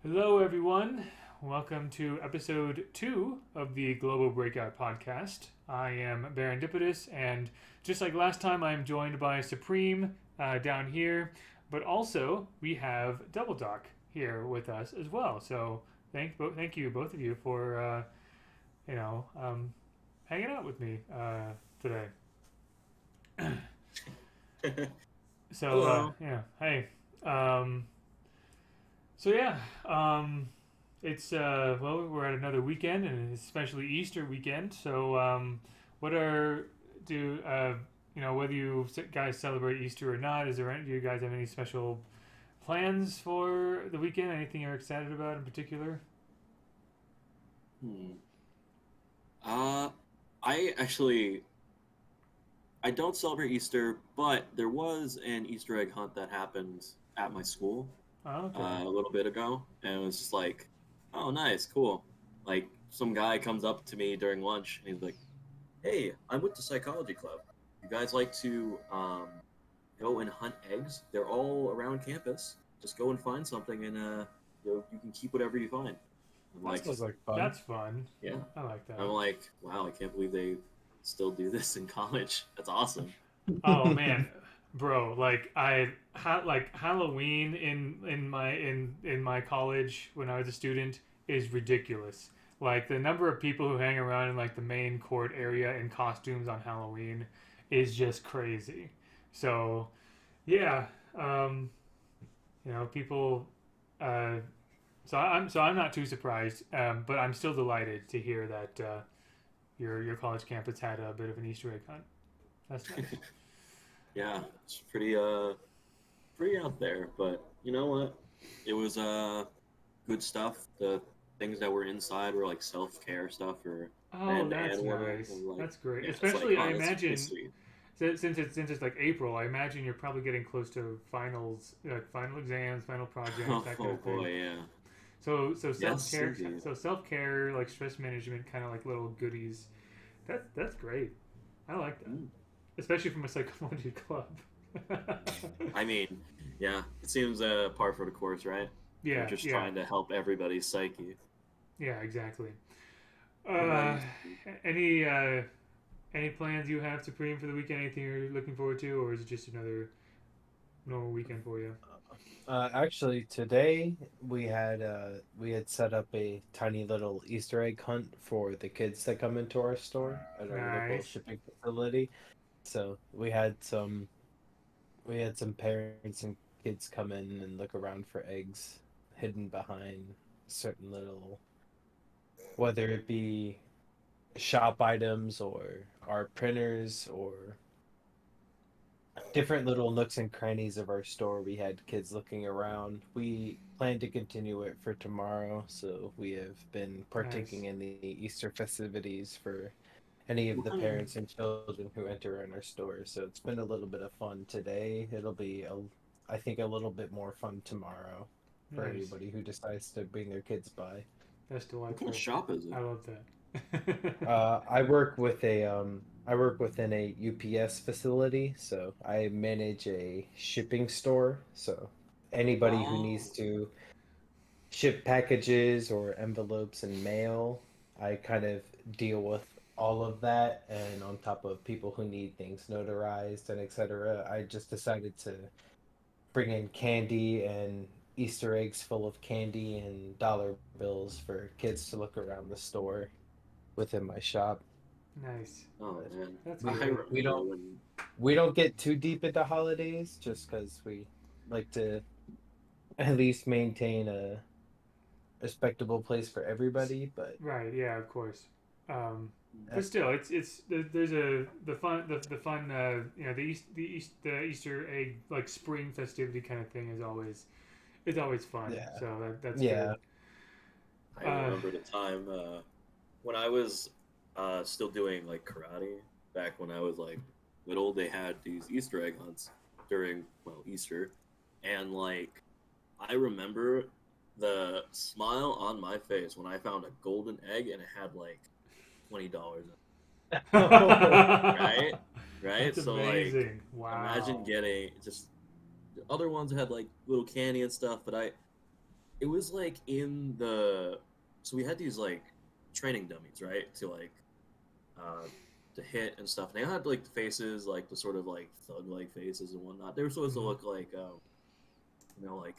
Hello, everyone. Welcome to episode 2 of the Global Breakout Podcast. I am Barendipitous, and just like last time, I am joined by Supreme down here, but also we have Dubledoc here with us as well. So thank you, both of you, for you know um, hanging out with me today. So Hello. yeah, hey. Um, So yeah, it's we're at another weekend, and especially Easter weekend. So what are do whether you guys celebrate Easter or not? Do you guys have any special plans for the weekend? Anything you're excited about in particular? Hmm. Uh, I don't celebrate Easter, but there was an Easter egg hunt that happened at my school Oh, okay, a little bit ago, and it was just like, oh, nice, cool. Like some guy comes up to me during lunch, and he's like, "Hey, I'm with the psychology club. You guys like to go and hunt eggs? They're all around campus. Just go and find something, and you can keep whatever you find." I'm That like, sounds like fun. that's fun. yeah. I like I'm that. like, wow, I can't believe they still do this in college. That's awesome. Oh man, bro, like Halloween in my college when I was a student is ridiculous. Like the number of people who hang around in like the main court area in costumes on Halloween is just crazy. So yeah, um, people. Uh, so I'm not too surprised, but I'm still delighted to hear that your college campus had a bit of an Easter egg hunt. That's nice. Yeah, it's pretty out there, but you know what? It was good stuff. The things that were inside were like self-care stuff or Oh, hand that's warming nice. and like That's great. yeah, it's like Especially, I oh, that's imagine sweet. since it's like April, I imagine you're probably getting close to finals, like final exams, final projects, that kind Oh of thing. boy, yeah. So Yes, self-care, indeed. like stress management, kind of like little goodies. That's great. I like that, Mm. especially from a psychology club. I mean, yeah, it seems par for the course, right? They're Yeah, just yeah, trying to help everybody's psyche. yeah, exactly. What about Uh, you? any plans you have, Supreme, for the weekend? Anything you're looking forward to, or is it just another normal weekend for you? Actually, today we had set up a tiny little Easter egg hunt for the kids that come into our store at our local Nice. shipping facility. So we had some parents and kids come in and look around for eggs hidden behind certain little, whether it be shop items or our printers or different little nooks and crannies of our store. We had kids looking around. We plan to continue it for tomorrow, so we have been Nice. partaking in the Easter festivities for any of the What? parents and children who enter in our store. So it's been a little bit of fun today. It'll be I think a little bit more fun tomorrow for Nice. anybody who decides to bring their kids by. That's What kind of delightful. shop is it? I love that. I work within a UPS facility, so I manage a shipping store. So anybody who needs Oh, to ship packages or envelopes and mail, I kind of deal with all of that. And on top of people who need things notarized and etc., I just decided to bring in candy and Easter eggs full of candy and dollar bills for kids to look around the store within my shop. Nice. oh But man, That's I we great. we remember don't when. we don't get too deep into holidays just because we like to at least maintain a respectable place for everybody. But Right. Yeah. Of course. Um, uh, but still, there's the fun the Easter egg like spring festivity kind of thing is always it's always fun. yeah, So that's good. yeah. I Uh, remember the time when I was still doing like karate back when I was like little. They had these Easter egg hunts during Easter, and like I remember the smile on my face when I found a golden egg and it had like $20 in it. Right, right. that's So like, amazing. imagine Wow. getting just the other ones had like little candy and stuff, but I it was like in the so we had these like training dummies, right? To like uh to hit and stuff. And they had like the faces, like the sort of like thug like faces and whatnot. They were supposed to Mhm. look like like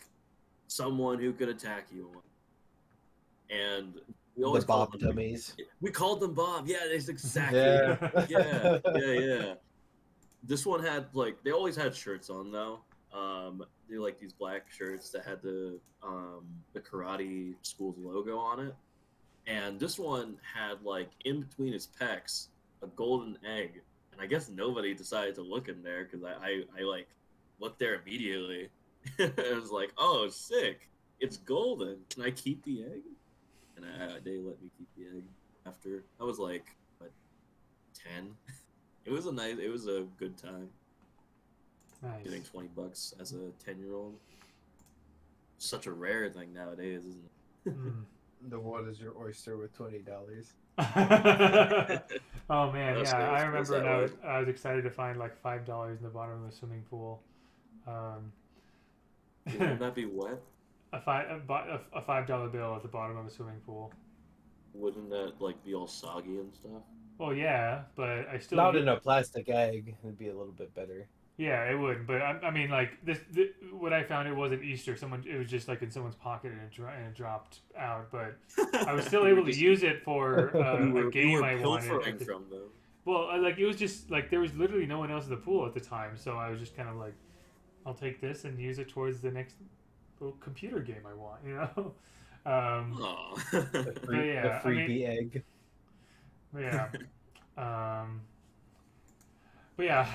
someone who could attack you. And we The always called Bob them dummies. we called them Bob. Yeah, that's exactly. Yeah. Yeah. This one had like they always had shirts on though. They like these black shirts that had the karate school's logo on it, and this one had like in between his pecs a golden egg, and I guess nobody decided to look in there because I like looked there immediately. I was like, oh, sick! It's golden. Can I keep the egg? And they let me keep the egg after I was like what 10. It was a good time getting Nice. $20 as a 10-year-old. Such a rare thing nowadays, isn't Mm. The what is your oyster with $20? Oh man, That's yeah, I it was remember, and that way. I was excited to find like $5 in the bottom of the swimming pool. Um, Wouldn't that be wet? a $5 bill at the bottom of a swimming pool. Wouldn't that like be all soggy and stuff? Well, yeah, but I still Not in a plastic egg. It'd be a little bit better. yeah, it would. But I mean, like what I found, it wasn't Easter. It was just like in someone's pocket and it dropped out. But I was still You were able to just use it for you a were game I wanted. pilfering from them. Well, like it was just like there was literally no one else in the pool at the time, so I was just kind of like, I'll take this and use it towards the next little computer game I want, you know. Oh. But yeah, The freebie egg. yeah. Um, but yeah,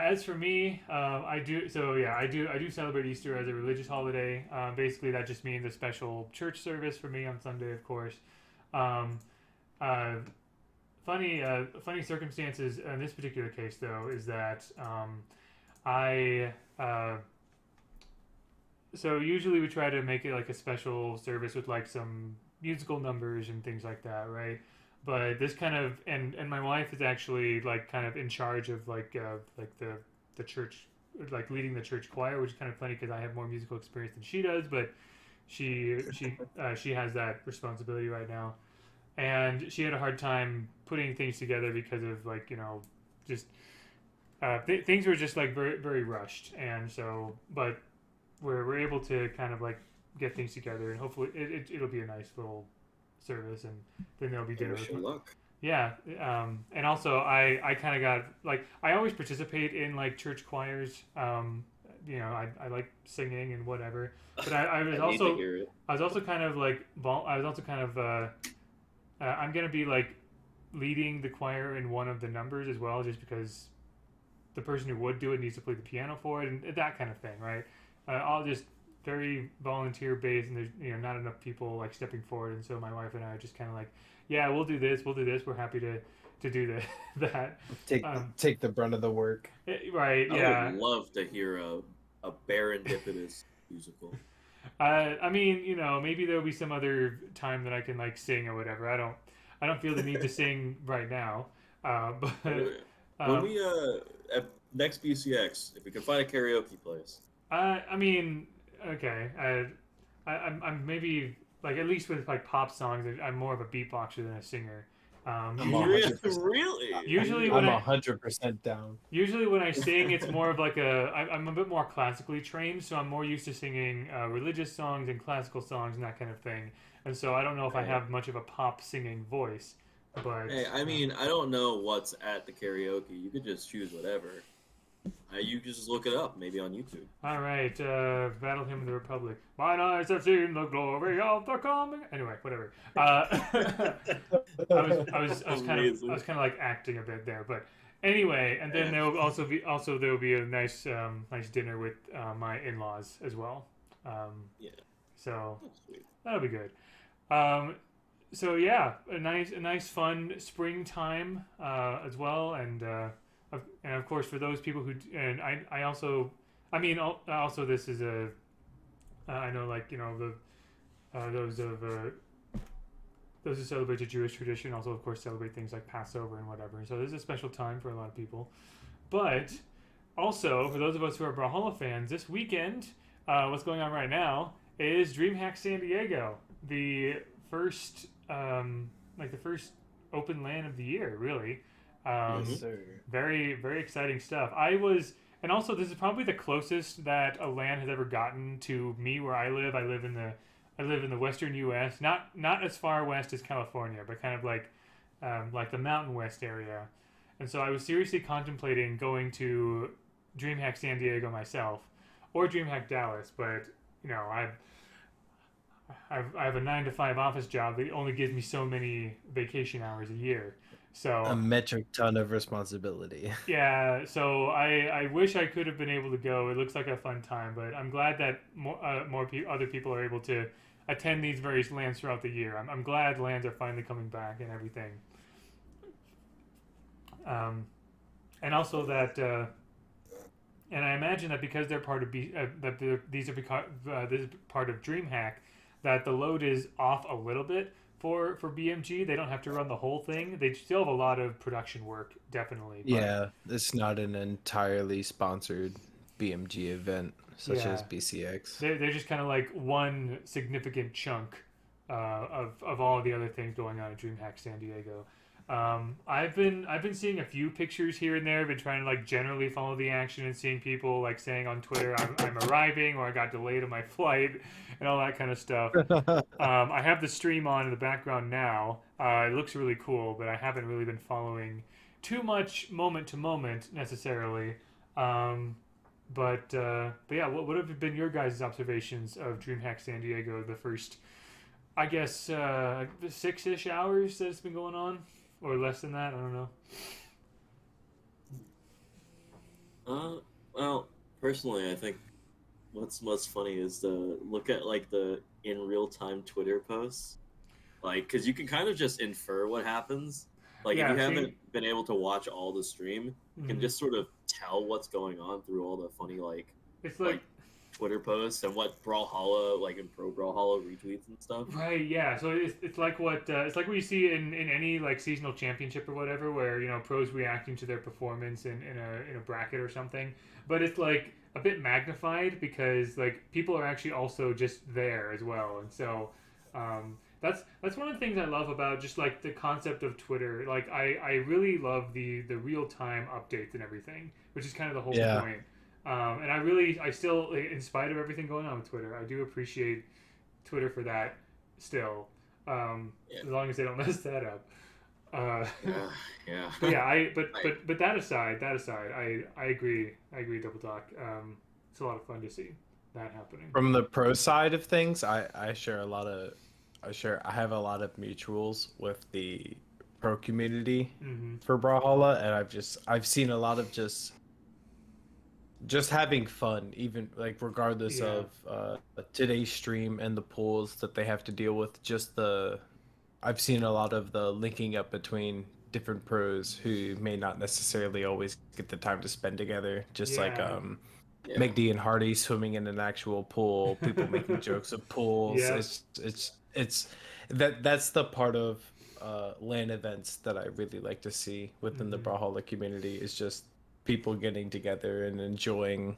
as for me, I do. So yeah, I do celebrate Easter as a religious holiday. Basically, that just means a special church service for me on Sunday, of course. Um, uh, funny circumstances in this particular case, though, is that I so usually we try to make it like a special service with like some musical numbers and things like that, right? But this kind of and my wife is actually like kind of in charge of like the church, like leading the church choir, which is kind of funny because I have more musical experience than she does, but she has that responsibility right now, and she had a hard time putting things together because of like just things were just like very rushed, and so but we're able to kind of like get things together, and hopefully it'll be a nice little service, and then there'll be I dinner wish with you luck. yeah. And also I kind of got like I always participate in like church choirs. I like singing and whatever, but I was I need to also hear it. I was also kind of like I was also kind of I'm gonna be like leading the choir in one of the numbers as well, just because the person who would do it needs to play the piano for it and that kind of thing, right? All just very volunteer based, and there's not enough people like stepping forward, and so my wife and I are just kind of like, yeah, we'll do this, we're happy to do that. Take Um, take the brunt of the work. right, I yeah. would love to hear a Barendipitous musical. I mean, maybe there'll be some other time that I can like sing or whatever. I don't feel the need to sing right now, but When um, we at next BCX, if we can find a karaoke place. I mean, okay. I'm maybe like at least with like pop songs, I'm more of a beatboxer than a singer. I'm Usually, 100%. Really? usually when I'm I 100% down. usually when I sing, it's more of like I'm a bit more classically trained, so I'm more used to singing religious songs and classical songs and that kind of thing. And so I don't know if I Hey, have much of a pop singing voice, but hey, I mean, I don't know what's at the karaoke. You could just choose whatever. You could just look it up, maybe on YouTube. all right, Battle Hymn of the Republic. Mine eyes have seen the glory of the coming. Anyway, whatever. Amazing. I was kind of like acting a bit there, but anyway, and then there will be a nice nice dinner with my in-laws as well. Yeah, So that's sweet. that'll be good. Um, so yeah, a nice fun springtime as well, and of course for those people who and I also I mean also this is a I know like the those of those who celebrate the Jewish tradition also of course celebrate things like Passover and whatever. So this is a special time for a lot of people, but also for those of us who are Brawlhalla fans, this weekend what's going on right now is DreamHack San Diego, the first the first open LAN of the year, really. Yes, Hmm. sir. Very very exciting stuff. I was, and also this is probably the closest that a LAN has ever gotten to me where I live. I live in the western U.S. Not as far west as California, but kind of like the Mountain West area. And so I was seriously contemplating going to DreamHack San Diego myself, or DreamHack Dallas, but you know I have a 9 to 5 office job that only gives me so many vacation hours a year. A So metric ton of responsibility. yeah, so I wish I could have been able to go. It looks like a fun time, but I'm glad that other people are able to attend these various lands throughout the year. I'm glad lands are finally coming back and everything. Um, and also that, and I imagine that because they're part of these are because this is part of DreamHack, that the load is off a little bit for BMG. They don't have to run the whole thing. They still have a lot of production work, definitely. But Yeah, it's not an entirely sponsored BMG event such as yeah, BCX. they're just kind of like one significant chunk of all the other things going on at DreamHack San Diego. I've been seeing a few pictures here and there. I've been trying to like generally follow the action and seeing people like saying on Twitter I'm arriving or I got delayed on my flight and all that kind of stuff. I have the stream on in the background now. It looks really cool, but I haven't really been following too much moment to moment necessarily. Um, but yeah, what have been your guys' observations of DreamHack San Diego the first, I guess, 6-ish hours that it's been going on, or less than that? I don't know. Well, personally, I think what's most funny is to look at like the in real time Twitter posts, like because you can kind of just infer what happens. Like if Yeah, you see, haven't been able to watch all the stream, you can mhm. just sort of tell what's going on through all the funny It's like like Twitter posts and what Brawlhalla like in Pro Brawlhalla retweets and stuff. right, yeah. So it's like what you see in any like seasonal championship or whatever, where you know pros reacting to their performance in a bracket or something. But it's like a bit magnified because like people are actually also just there as well, and so that's one of the things I love about just like the concept of Twitter. Like I really love the real time updates and everything, which is kind of the whole Yeah. point. And I still, like, in spite of everything going on with Twitter, I do appreciate Twitter for that still, Yeah, as long as they don't mess that up. Uh, yeah, yeah. but yeah, I, but that aside, I agree, Double Doc. It's a lot of fun to see that happening. From the pro side of things, I share a lot of I have a lot of mutuals with the pro community Hmm. for Brawlhalla, and I've seen a lot of just having fun, even like regardless Yeah, of today's stream and the pools that they have to deal with. Just the I've seen a lot of the linking up between different pros who may not necessarily always get the time to spend together. Just like yeah, yeah. McD and Hardy swimming in an actual pool, people making jokes of pools. yeah. It's that's the part of LAN events that I really like to see within the Hmm. Brawlhalla community is just people getting together and enjoying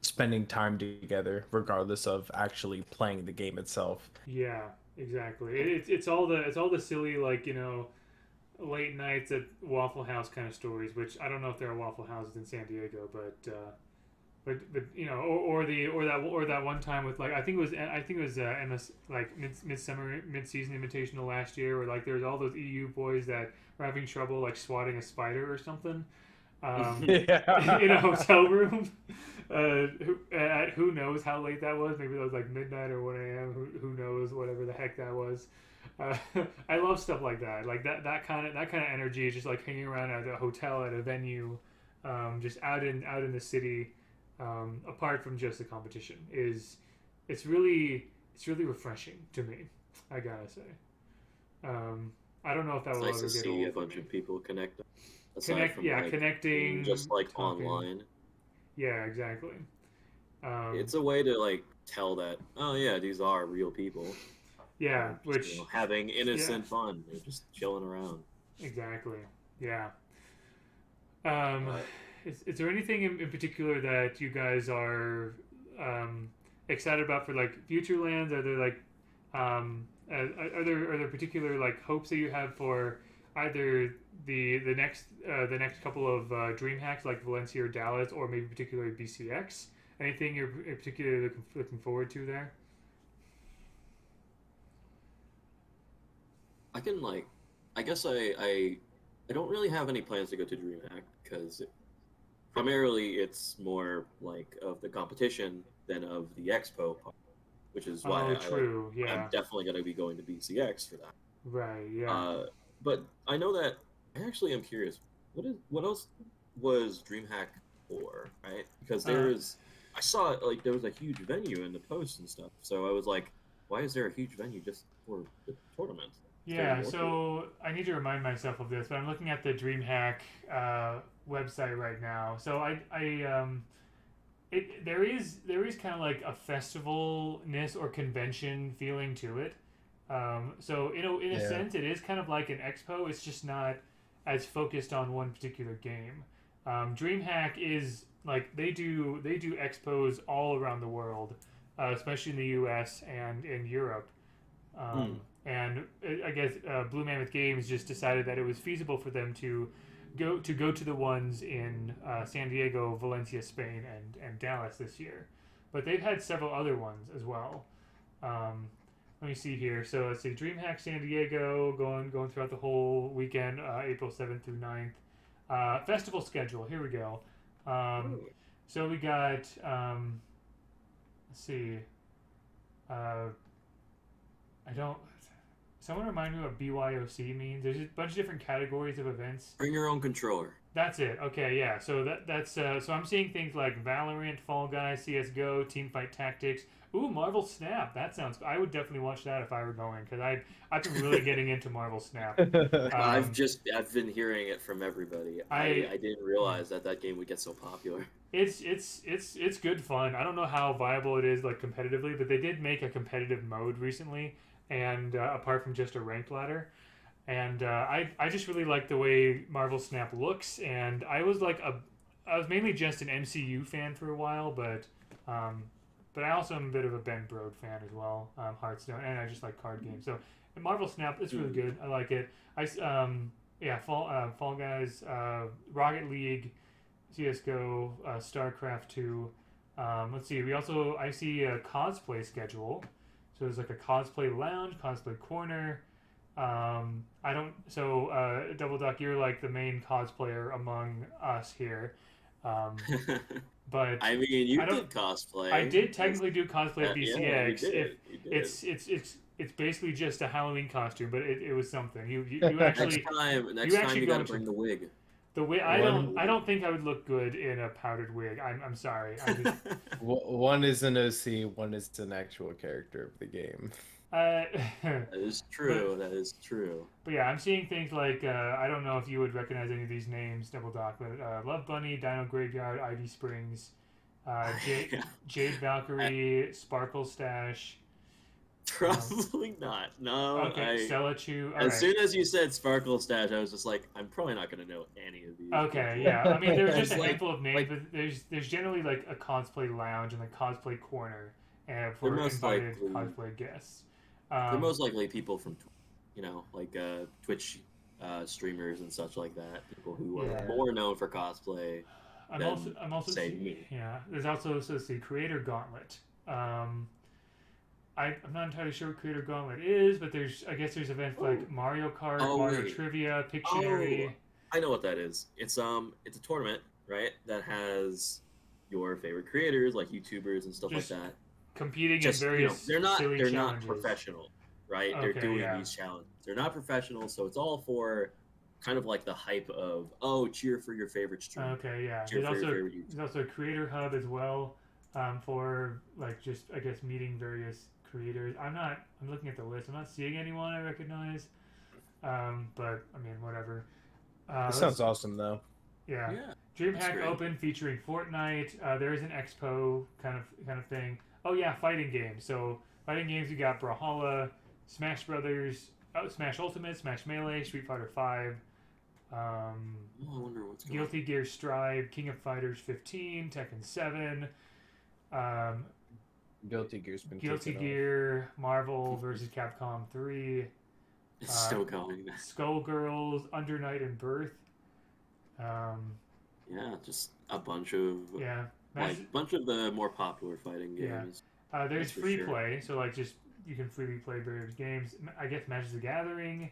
spending time together regardless of actually playing the game itself. Yeah, exactly. It's all the silly like you know late nights at Waffle House kind of stories, which I don't know if there are Waffle Houses in San Diego, but you know, or that one time with like I think it was MS like midsummer mid season invitational last year, where like there was all those EU boys that were having trouble like swatting a spider or something, in a Yeah. hotel room. Who knows how late that was? Maybe that was like midnight or 1 a.m. Who knows? Whatever the heck that was. Uh, I love stuff like that. Like that kind of energy, just like hanging around at a hotel at a venue, just out in the city, apart from just the competition, is it's really refreshing to me. I gotta say. Um, I don't know if that It's will nice ever to get see a old for bunch me. of people connect aside from Yeah, like being connecting, just like talking. online. Yeah, exactly. Um, It's a way to like tell that oh yeah, these are real people. yeah, They're just which having yeah, innocent fun. They're just chilling around. exactly. Yeah. Um, But is there anything in particular that you guys are um, excited about for like future lands? Are there like are there particular like hopes that you have for either the next couple of dream hacks like Valencia or Dallas, or maybe particularly BCX? Anything you're particularly looking forward to there? I can like, I guess I don't really have any plans to go to DreamHack because primarily it's more like of the competition than of the expo part, which is why Oh, I like. true. I'm Yeah. definitely gonna be going to BCX for that. Right. Yeah. Uh, but I know that I actually am curious. What else was DreamHack for? Right? Because Uh, I saw like there was a huge venue in the post and stuff. So I was like, why is there a huge venue just for the tournament? Is there Yeah, more to it? so I need to remind myself of this, but I'm looking at the DreamHack website right now. So there is kind of like a festivalness or convention feeling to it. So in a Yeah. sense, it is kind of like an expo. It's just not as focused on one particular game. DreamHack is like they do expos all around the world, especially in the U.S. and in Europe. Hmm. And I guess Blue Mammoth Games just decided that it was feasible for them to go to the ones in San Diego, Valencia, Spain, and Dallas this year. But they've had several other ones as well. Um, let me see here. So let's see, DreamHack San Diego going throughout the whole weekend, April 7th through 9th. Festival schedule. Here we go. Um, Oh. so we got let's see. Uh, I don't. Someone remind me what BYOC means. There's a bunch of different categories of events. Bring your own controller. That's it. Okay, yeah. So so I'm seeing things like Valorant, Fall Guys, CS:GO, Teamfight Tactics. Ooh, Marvel Snap. That sounds. I would definitely watch that if I were going because I've been really getting into Marvel Snap. Um, I've been hearing it from everybody. I I didn't realize that that game would get so popular. it's good fun. I don't know how viable it is like competitively, but they did make a competitive mode recently, and apart from just a ranked ladder. And I just really like the way Marvel Snap looks, and I was mainly just an MCU fan for a while, um, but I also am a bit of a Ben Brode fan as well, Hearthstone, and I just like card games. So Marvel Snap, it's really Hmm. good. I like it. Yeah, Fall Guys, Rocket League, CS:GO, StarCraft 2. Let's see. I see a cosplay schedule. So there's like a cosplay lounge, cosplay corner. I don't. So Dubledoc, you're like the main cosplayer among us here. Um, but I mean, you I don't. did cosplay. I did technically do cosplay at Yeah, you BCX. If did. You did. it's basically just a Halloween costume, but it was something. You Next actually time, you next time actually you go got to into bring the wig. the way One I don't think I would look good in a powdered wig. I'm sorry. I'm just one is an OC, one is an actual character of the game. uh, That is but true. That is true. but yeah, I'm seeing things like I don't know if you would recognize any of these names, Double Doc, but Love Bunny, Dino Graveyard, Ivy Springs, Yeah. Jade I- Valkyrie, Sparkle Stash. Um, Probably not. No, okay, Stella Chu. All As right. soon as you said Sparkle Stash, I was just like, I'm probably not gonna know any of these Okay, people. yeah. I mean, there's just a Like, handful of names, like but there's generally like a cosplay lounge and a cosplay corner, and they're for most invited likely cosplay guests. they're Um, most likely people from, like Twitch streamers and such like that. People who are Yeah. more known for cosplay than I'm also say see, me. yeah. There's also the Creator Gauntlet. Um, I'm not entirely sure what Creator Gauntlet is, but I guess there's events Oh, like Mario Kart, oh Mario wait. Trivia, Oh, Pictionary. I know what that is. It's a tournament, right? That has your favorite creators, like YouTubers and stuff like Just that. competing in Just various silly they're not challenges. professional, right? They're Okay, doing yeah. these challenges. They're not professional, so it's all for kind of like the hype of, oh, cheer for your favorite streamer, Okay, yeah. cheer for your favorite YouTuber. There's also a creator hub as well, for like just I guess meeting various creators. I'm looking at the list. I'm not seeing anyone I recognize. But I mean whatever. This Let's sounds awesome though. yeah. Yeah, that's DreamHack great. Open featuring Fortnite. There is an expo kind of thing. Oh yeah, fighting games. So fighting games we got Brawlhalla, Smash Brothers, Smash Ultimate, Smash Melee, Street Fighter Five. Oh, I wonder what's going on. Guilty Gear Strive, King of Fighters 15, Tekken 7, um, Guilty Gear's been Guilty kicking Gear, Marvel vs. Capcom 3, It's still going. Skullgirls, Under Night and Birth. Yeah, just a bunch of Yeah, bunch of the more popular fighting yeah. games. There's That's for free sure. play, so like just you can freely play various games. I guess Magic the Gathering.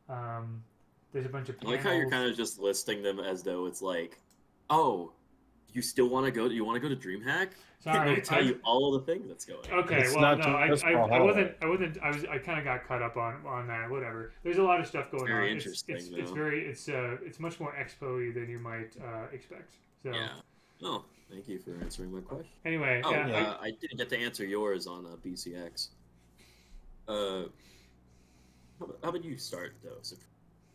There's a bunch of I panels. like how you're kind of just listing them as though it's like, oh, you still want to go? You want to go to DreamHack? Sorry, I'll tell you all of the things that's going. Okay, It's well, not no, just I Valhalla. wasn't. I kind of got caught up on that. Whatever. There's a lot of stuff going Very on. interesting, It's though. very it's much more expo-y than you might expect. So Yeah. Oh, thank you for answering my question. anyway, Oh, yeah, I didn't get to answer yours on BCX. How about you start though? So,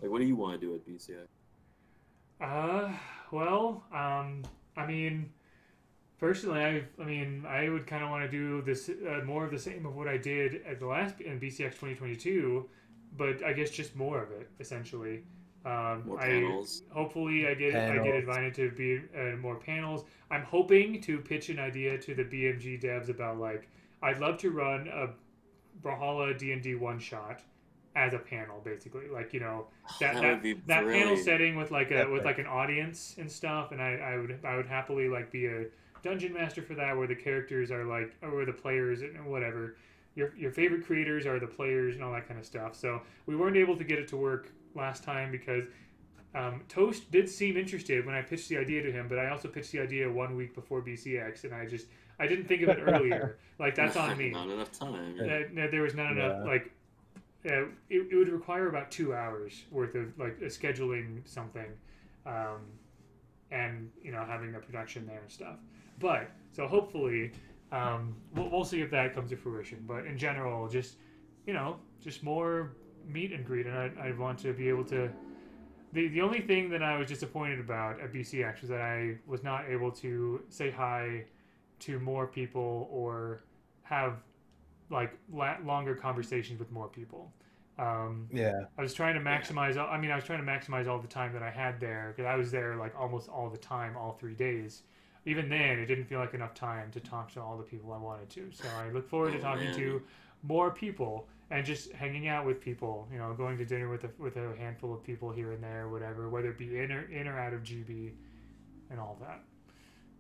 like, what do you want to do at BCX? well, I mean, personally, I would kind of want to do this more of the same of what I did at the last in BCX 2022, but I guess just more of it essentially. More panels. Hopefully I get Panels. invited to be more panels. I'm hoping to pitch an idea to the BMG devs about like I'd love to run a Brawlhalla D&D one shot as a panel, basically. Like That would be that panel brilliant. setting with like Epic. an audience and stuff, and I would happily like be a dungeon master for that, where the characters are like or the players and whatever. Your favorite creators are the players and all that kind of stuff. So we weren't able to get it to work last time because Toast did seem interested when I pitched the idea to him, but I also pitched the idea 1 week before BCX, and I didn't think of it earlier. Like that's on me. Not enough time. There was not enough. Yeah. Like it would require about 2 hours worth of like scheduling something, and having the production there and stuff. But so hopefully, we'll see if that comes to fruition. But in general, just just more meet and greet, and I want to be able to. The only thing that I was disappointed about at BCX was that I was not able to say hi to more people or have like longer conversations with more people. Yeah. I was trying to maximize. I was trying to maximize all the time that I had there because I was there like almost all the time, all 3 days. Even then, it didn't feel like enough time to talk to all the people I wanted to. So I look forward to talking to more people and just hanging out with people. Going to dinner with a handful of people here and there, whatever, whether it be in or out of GB, and all that.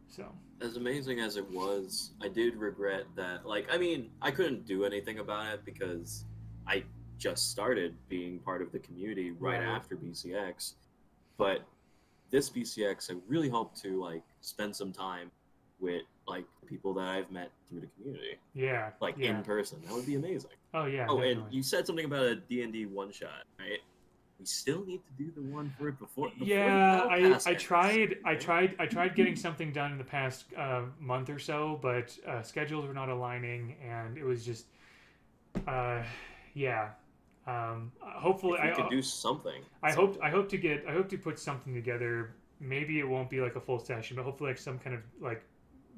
So As amazing as it was, I did regret that. Like, I mean, I couldn't do anything about it because I just started being part of the community right Right. after BCX. But this BCX, I really hope to like spend some time with like people that I've met through the community, yeah, like yeah. in person. That would be amazing. Oh yeah. Oh, definitely. and you said something about a D&D one shot, right? We still need to do the one for it before. Yeah, the Battle Pass I ends, tried. right? I tried getting something done in the past month or so, but schedules were not aligning, and it was just, yeah. Hopefully, If we could do something. I hope to put something together. Maybe it won't be like a full session, but hopefully like some kind of like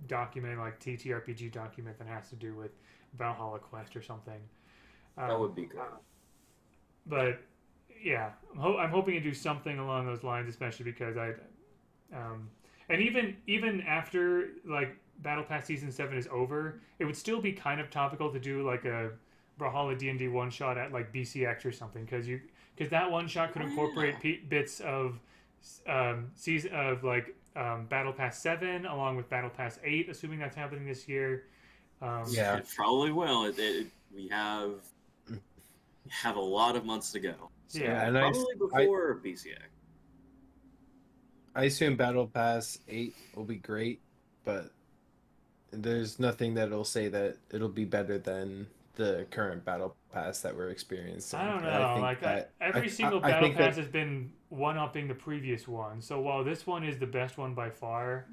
document, like TTRPG document that has to do with Valhalla Quest or something. That would be good. But yeah, I'm hoping to do something along those lines, especially because and even after like Battle Pass Season 7 is over, it would still be kind of topical to do like a Brawlhalla D&D one shot at like BCX or something because that one shot could incorporate bits of season of like Battle Pass 7 along with Battle Pass 8, assuming that's happening this year. Yeah. It probably will. We have a lot of months to go. So Yeah, and probably before BCX. I assume Battle Pass 8 will be great, but there's nothing that'll say that it'll be better than the current Battle Pass that we're experiencing. I don't And know. think Like that every single I battle think pass that- has been one-upping the previous one. So while this one is the best one by far,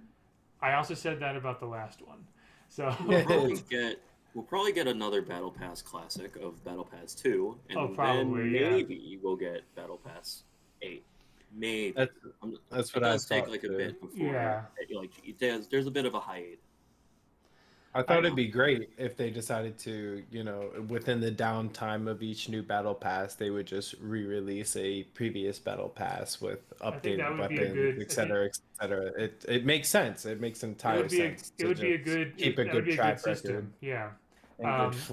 I also said that about the last one. So We'll probably get another Battle Pass classic of Battle Pass 2, and probably, then yeah. maybe we'll get Battle Pass 8. Maybe. That's It what I does take thought like a too. bit before. Yeah. Like there's a bit of a hiatus. I thought it'd be great if they decided to, within the downtime of each new battle pass, they would just re-release a previous battle pass with I think that updated would be a weapons, good. et I think cetera, et cetera. It makes sense. It makes entire sense it to would be a just good. keep a That would good be a good track record system. Yeah. and Um,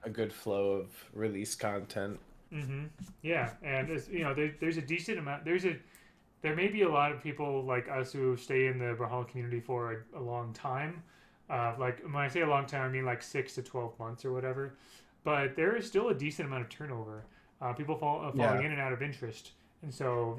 a good flow of release content. hmm Yeah, and there's a decent amount. There may be a lot of people like us who stay in the Brawlhalla community for a long time. Like when I say a long time, I mean like 6 to 12 months or whatever. But there is still a decent amount of turnover. People falling Yeah, in and out of interest, and so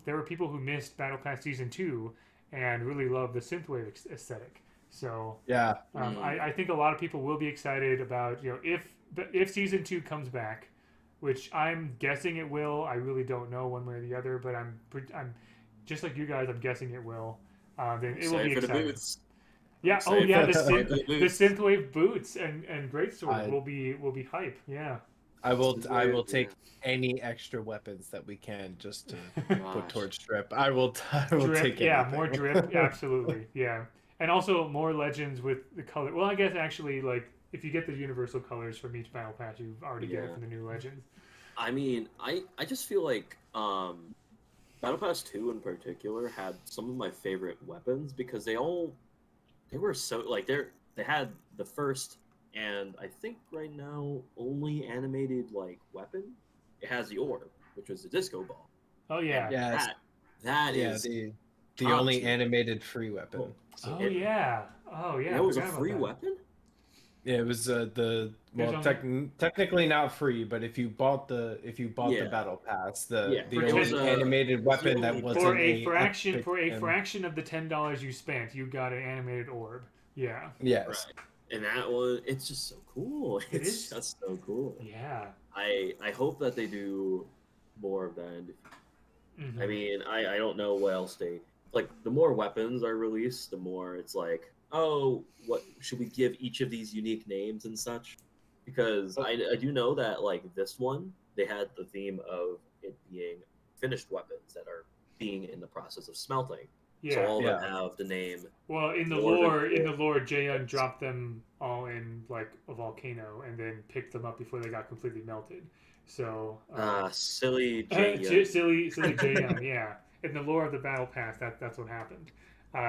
there were people who missed Battle Pass Season 2 and really loved the synthwave aesthetic. So yeah. I think a lot of people will be excited about if Season 2 comes back, which I'm guessing it will. I really don't know one way or the other, but I'm just like you guys. I'm guessing it will. Then it will be Excited for the exciting. boots. Yeah. Oh Excited yeah. for The excited for synth the the boots. synthwave boots and greatsword I will be hype. Yeah. I will Yeah. take any extra weapons that we can just to put Gosh. towards strip. I will Drip. take Yeah. More anything. drip. Absolutely. Yeah. And also more legends with the color. Well, I guess actually like if you get the universal colors from each battle pass, you already get it Yeah. from the new legends. I mean, I just feel like Battle Pass 2 in particular had some of my favorite weapons because they were so like they had the first and I think right now only animated like weapon. It has the orb, which was the disco ball. Oh And yeah. Yes, that yeah, is the top only tier. animated free Oh, weapon. So Oh it, yeah. Oh yeah. that I was a forgot about free that. weapon? yeah, it was There's only technically not free, but if you bought the Yeah. battle pass, Yeah. the for It was ten only animated it was the weapon that only for wasn't a a fraction epic for a and fraction of the $10 you spent, you got an animated orb. Yeah, right. yes. And that one it's just so cool. it It's is. just so cool. Yeah. I hope that they do more of that in the I hmm mean, I don't know what else they like. The more weapons are released, the more it's like, oh, what should we give each of these unique names and such? Because But I do know that like this one, they had the theme of it being finished weapons that are being in the process of smelting. So Yeah. all of them yeah, have the name Well, Dwarven in the Core. lore, Jaeon dropped them all in like a volcano and then picked them up before they got completely melted. So, Silly J. silly Jaeon, yeah. In the lore of the battle pass, that's what happened,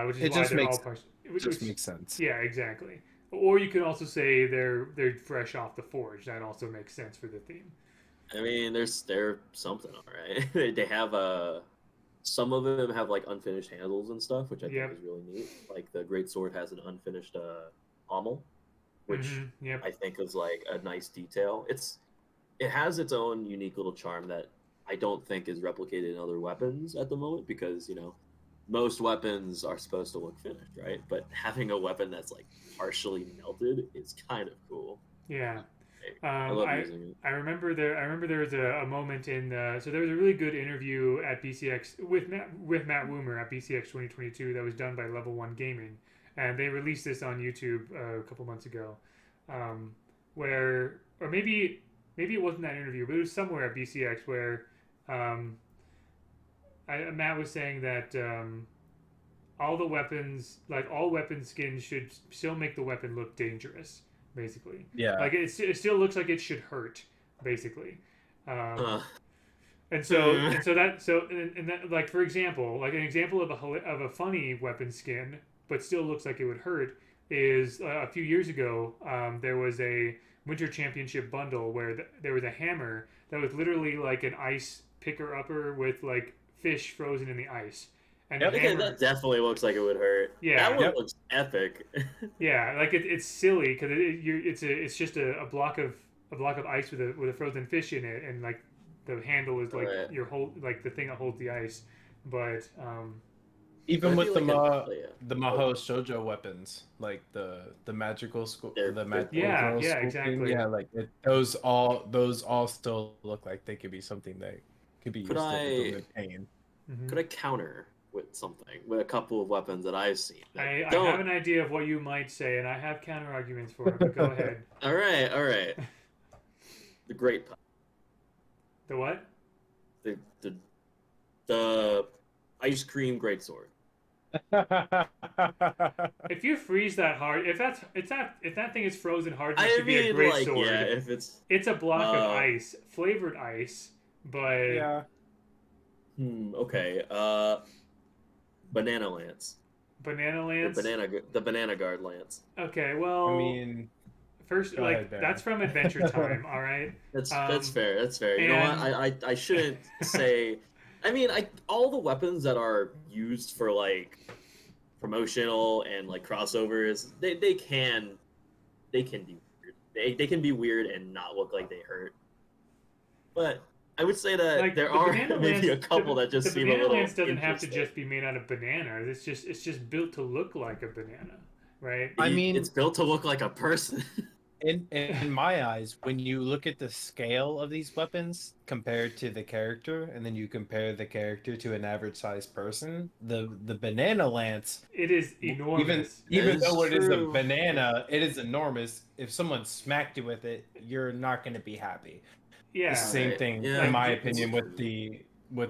which is it why just they're makes all sense. parts. It just Which, makes sense. yeah, exactly. Or you could also say they're fresh off the forge. That also makes sense for the theme. I mean, they're something, all right. They have some of them have like unfinished handles and stuff, which I think Yep. is really neat. Like the great sword has an unfinished pommel, which Yep. I think is like a nice detail. It has its own unique little charm that I don't think is replicated in other weapons at the moment because most weapons are supposed to look finished, right? But having a weapon that's like partially melted is kind of cool. Yeah. I Um, love I using it. I remember there was a moment in so there was a really good interview at BCX with Matt Woomer at BCX 2022 that was done by Level One Gaming, and they released this on YouTube a couple months ago, where or maybe it wasn't that interview, but it was somewhere at BCX where um, Matt was saying that all the weapons, like all weapon skins, should still make the weapon look dangerous. Basically, Yeah. like it still looks like it should hurt. Basically, Uh, and that like for example, like an example of a funny weapon skin, but still looks like it would hurt is a few years ago. There was a Winter Championship bundle where there was a hammer that was literally like an ice picker upper with like fish frozen in the ice, and the Yep. okay, hammer. that definitely looks like it would hurt. That Yeah, one Yep. looks epic. yeah, like it's silly because it's just a block of ice with a frozen fish in it, and like the handle is like Right. your whole like the thing that holds the ice. But But Even I with feel like oh, yeah. the Oh, Maho Shoujo weapons, like the magical school, the they're magical cool. yeah, girls yeah, school thing, exactly. yeah, like those all still look like they could be something that could be Could used to I remove pain. hmm could I counter with something with a couple of weapons that I've seen that I have don't. an idea of what you might say, and I have counter arguments for it. But go ahead. All right, all right. The great The what? the ice cream greatsword. If you freeze that hard, if that thing is frozen hard enough I to be a mean, great like, yeah, sword, if it's it's a block of uh, ice, flavored ice, but Yeah. okay, banana lance banana or lance. the banana guard lance. Okay, I well, mean, first, go ahead, like that's Baron. from Adventure Time, all right. That's fair. That's fair. You know what? And I shouldn't say. I mean, I all the weapons that are used for like promotional and like crossovers, they can be weird. They can be weird and not look like they hurt. But I would say that like there are maybe a couple that the just seem a banana little lance doesn't have to interesting. just be made out of banana. It's just built to look like a banana, right? I It's mean, built to look like a person. in my eyes, when you look at the scale of these weapons compared to the character, and then you compare the character to an average sized person, the banana lance, It is even enormous. That even is though it is a true. banana, it is enormous. If someone smacked you with it, you're not going to be happy. The Yeah, All same right. thing, in Yeah, like my that's opinion, with true.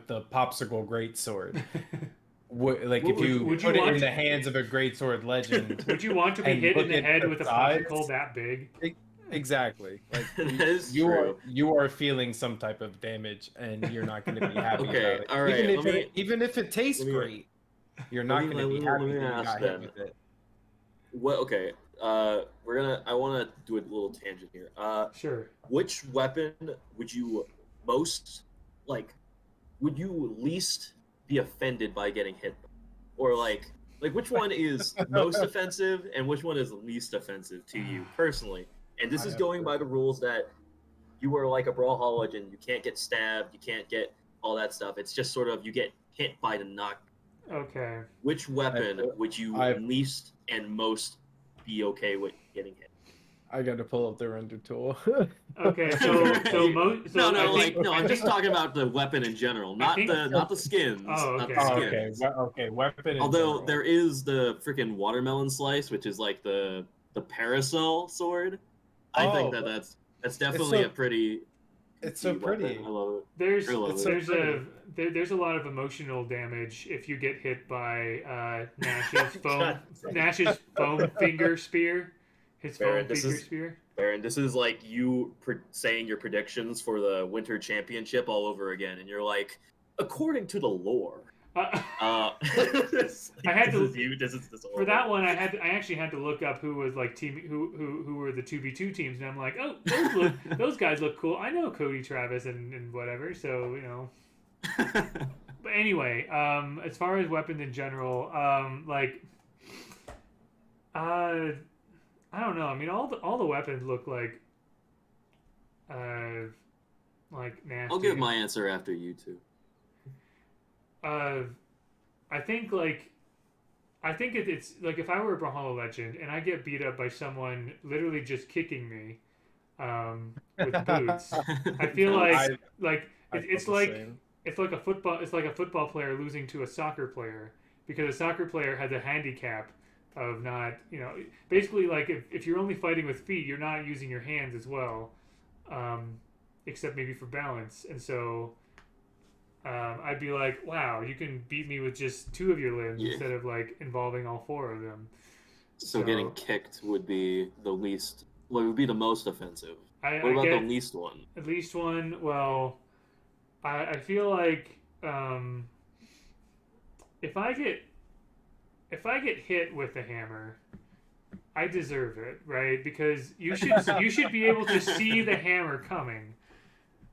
the popsicle greatsword. Like if What would you would you put it in want the hands of a greatsword legend would you want to be and hit in look the at head the with a popsicle size, that big? exactly. Like that is you are true. feeling some type of damage, and you're not going to be happy about Okay. it. All right. Even if it tastes Let me great, you're not going to be let happy me that you ask got hit then. with it. What? Okay. We're gonna. I want to do a little tangent here. Sure. Which weapon would you most like? Would you least be offended by getting hit? Or like which one is most offensive and which one is least offensive to you personally? And this I is have going by to. the rules that you are like a brawlholic and you can't get stabbed, you can't get all that stuff. It's just sort of you get hit by the knock. Okay. Which I have weapon to. would you I least and most be okay with getting hit? I got to pull up the render tool. Okay. No, I no, think like no. I I'm just think talking about the weapon in general, I think. not the skins, Oh, not the okay. Oh, Okay. okay. skins. Okay. Weapon in Although general. there is the freaking watermelon slice, which is like the parasol sword. I think Oh, that's it's definitely a so pretty it's so cutesy weapon. I pretty. love it. I There's love It's it. so there's a pretty. there's a lot of emotional damage if you get hit by Nash's God, foam finger spear, his foam Baron, finger spear. This is like you saying your predictions for the winter championship all over again, and you're like, according to the lore, Uh, this, I had this to is you. This for horrible. that one. I actually had to look up who was like team who were the 2v2 teams, and I'm like, oh, those guys look cool. I know Cody, Travis, and whatever. So But anyway, as far as weapons in general, uh, I don't know. I mean, all the weapons look uh, like I'll give nasty. my answer after you two. Uh, I think it's like if I were a Brawlhalla legend and I get beat up by someone literally just kicking me with boots, I feel Bounce. like I felt the same. it's like a football player losing to a soccer player because a soccer player has a handicap of not basically like if you're only fighting with feet, you're not using your hands as well, um, except maybe for balance, and so. I'd be like, wow, you can beat me with just two of your limbs Yeah. instead of like involving all four of them. So getting So kicked would be the least. What would be the most offensive? What I about the get least one? at least one. Well, I feel like if I get hit with a hammer, I deserve it, right? Because you should be able to see the hammer coming,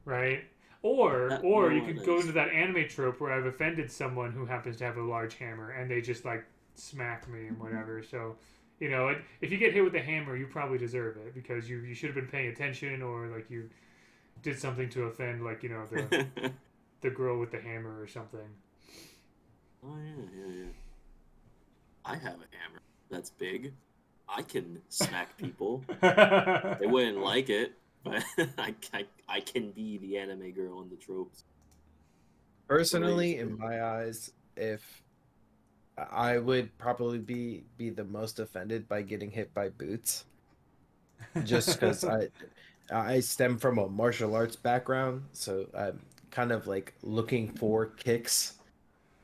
right? Or you could go into that anime trope where I've offended someone who happens to have a large hammer and they just like smack me and whatever. So, if you get hit with a hammer, you probably deserve it because you should have been paying attention or like you did something to offend like the girl with the hammer or something. Oh yeah. I have a hammer that's big. I can smack people. They wouldn't like it, but I can be the anime girl in the tropes. Personally, Crazy. in my eyes, if I would probably be the most offended by getting hit by boots, just because I stem from a martial arts background, so I'm kind of like looking for kicks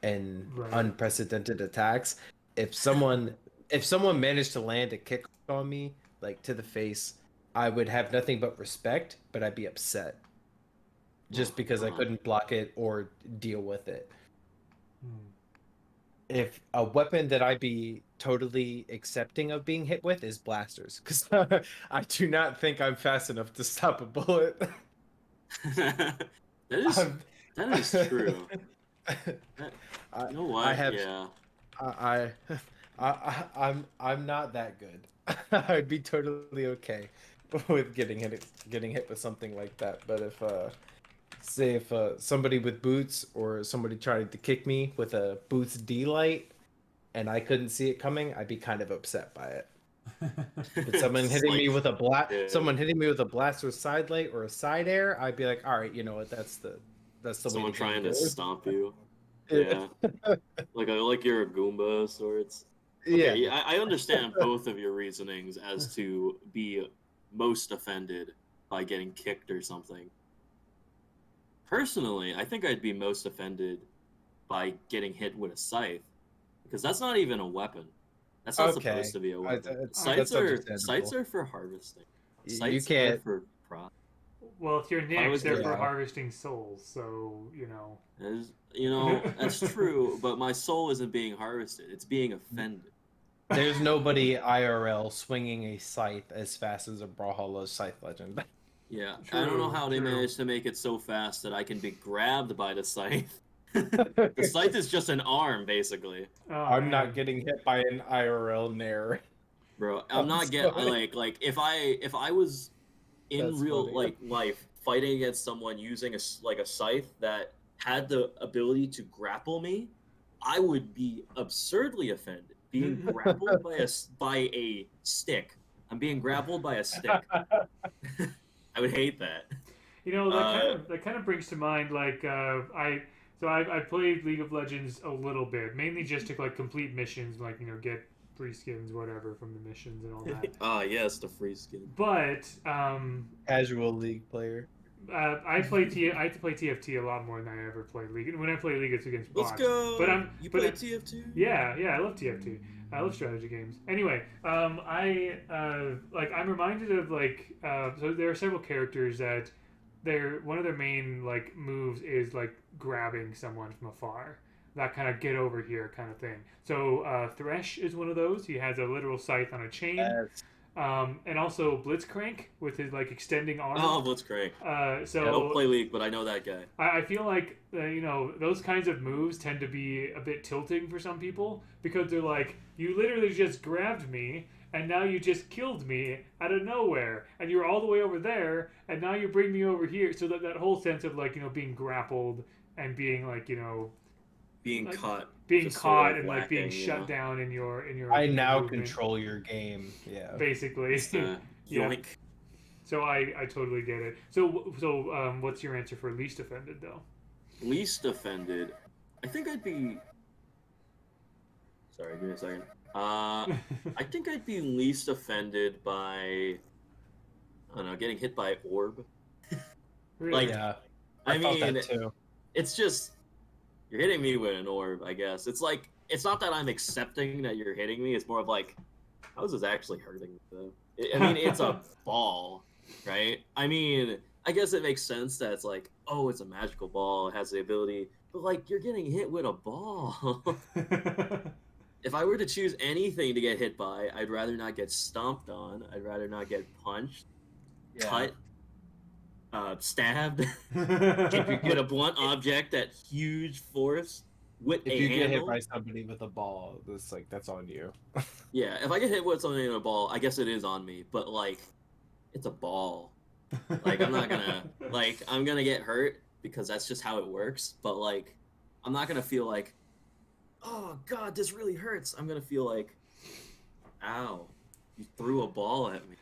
and Right. unprecedented attacks. If someone managed to land a kick on me, like to the face, I would have nothing but respect, but I'd be upset just because I couldn't block it or deal with it. Hmm. If a weapon that I'd be totally accepting of being hit with is blasters, because I do not think I'm fast enough to stop a bullet. that is I'm- that is true. That, I, you know I what? have Yeah. I, I'm not that good. I'd be totally okay with getting hit with something like that. But if say if somebody with boots or somebody tried to kick me with a boots D light and I couldn't see it coming, I'd be kind of upset by it. But someone It's hitting like, me with a yeah. someone hitting me with a blaster side light or a side air, I'd be like, all right, you know what? That's the way Someone the game trying to goes. stomp you. Yeah. Like you're a Goomba of sorts. Okay, Yeah. yeah, I understand both of your reasonings as to be most offended by getting kicked or something. Personally, I think I'd be most offended by getting hit with a scythe because that's not even a weapon. That's not Okay. supposed to be a weapon. That's understandable. Scythes are for harvesting. You Scythes are can't. for prop. Well, if you're I Nick, was they're gonna- for Yeah. harvesting souls, so you know. That's true, but my soul isn't being harvested. It's being offended. There's nobody IRL swinging a scythe as fast as a Brawlhalla Scythe Legend. Yeah, I don't know True, how they true. managed to make it so fast that I can be grabbed by the scythe. The scythe is just an arm, basically. Oh, I'm man. not getting hit by an IRL Nair. Bro, I'm not I'm getting sorry. like if I was in That's real funny. like life fighting against someone using a scythe that had the ability to grapple me, I would be absurdly offended. Being grappled by a stick. I'm being grappled by a stick. I would hate that. You know, that kind of brings to mind like I played League of Legends a little bit, mainly just to like complete missions, like get free skins, whatever from the missions and all that. Ah, yes, the free skin. But Casual League player. I had to play TFT a lot more than I ever played League. And when I play League, it's against bots. Let's go. You play but TF2? Yeah, I love TFT. I love strategy games. Anyway, I'm reminded of so there are several characters that one of their main like moves is like grabbing someone from afar. That kind of get over here kind of thing. So Thresh is one of those. He has a literal scythe on a chain. That's And also Blitzcrank with his like extending arm. Oh, Blitzcrank. So I don't play League, but I know that guy. I feel like those kinds of moves tend to be a bit tilting for some people because they're like, you literally just grabbed me and now you just killed me out of nowhere and you're all the way over there and now you bring me over here. So that whole sense of like being grappled and being like Being like, caught. being just caught sort of and like being whacking, shut down in your I now movement, control your game. Yeah. basically. Yeah. Yoink. So I totally get it. So what's your answer for least offended though? Least offended. I think I'd be. Sorry, give me a second. I think I'd be least offended by. I don't know, getting hit by orb. Really? Like, Yeah. I thought mean, that too. it's just you're hitting me with an orb. I guess it's like it's not that I'm accepting that you're hitting me. It's more of like, how is this actually hurting me? Though? I mean, it's a ball, right? I mean, I guess it makes sense that it's like, oh, it's a magical ball. It has the ability, but like you're getting hit with a ball. If I were to choose anything to get hit by, I'd rather not get stomped on. I'd rather not get punched, cut, stabbed with a blunt object at huge force with If a you get hit handle. by somebody with a ball, that's on you. Yeah, if I get hit with something in a ball, I guess it is on me. But like, it's a ball. Like I'm not gonna I'm gonna get hurt because that's just how it works. But like, I'm not gonna feel like, oh god, this really hurts. I'm gonna feel like, ow, you threw a ball at me.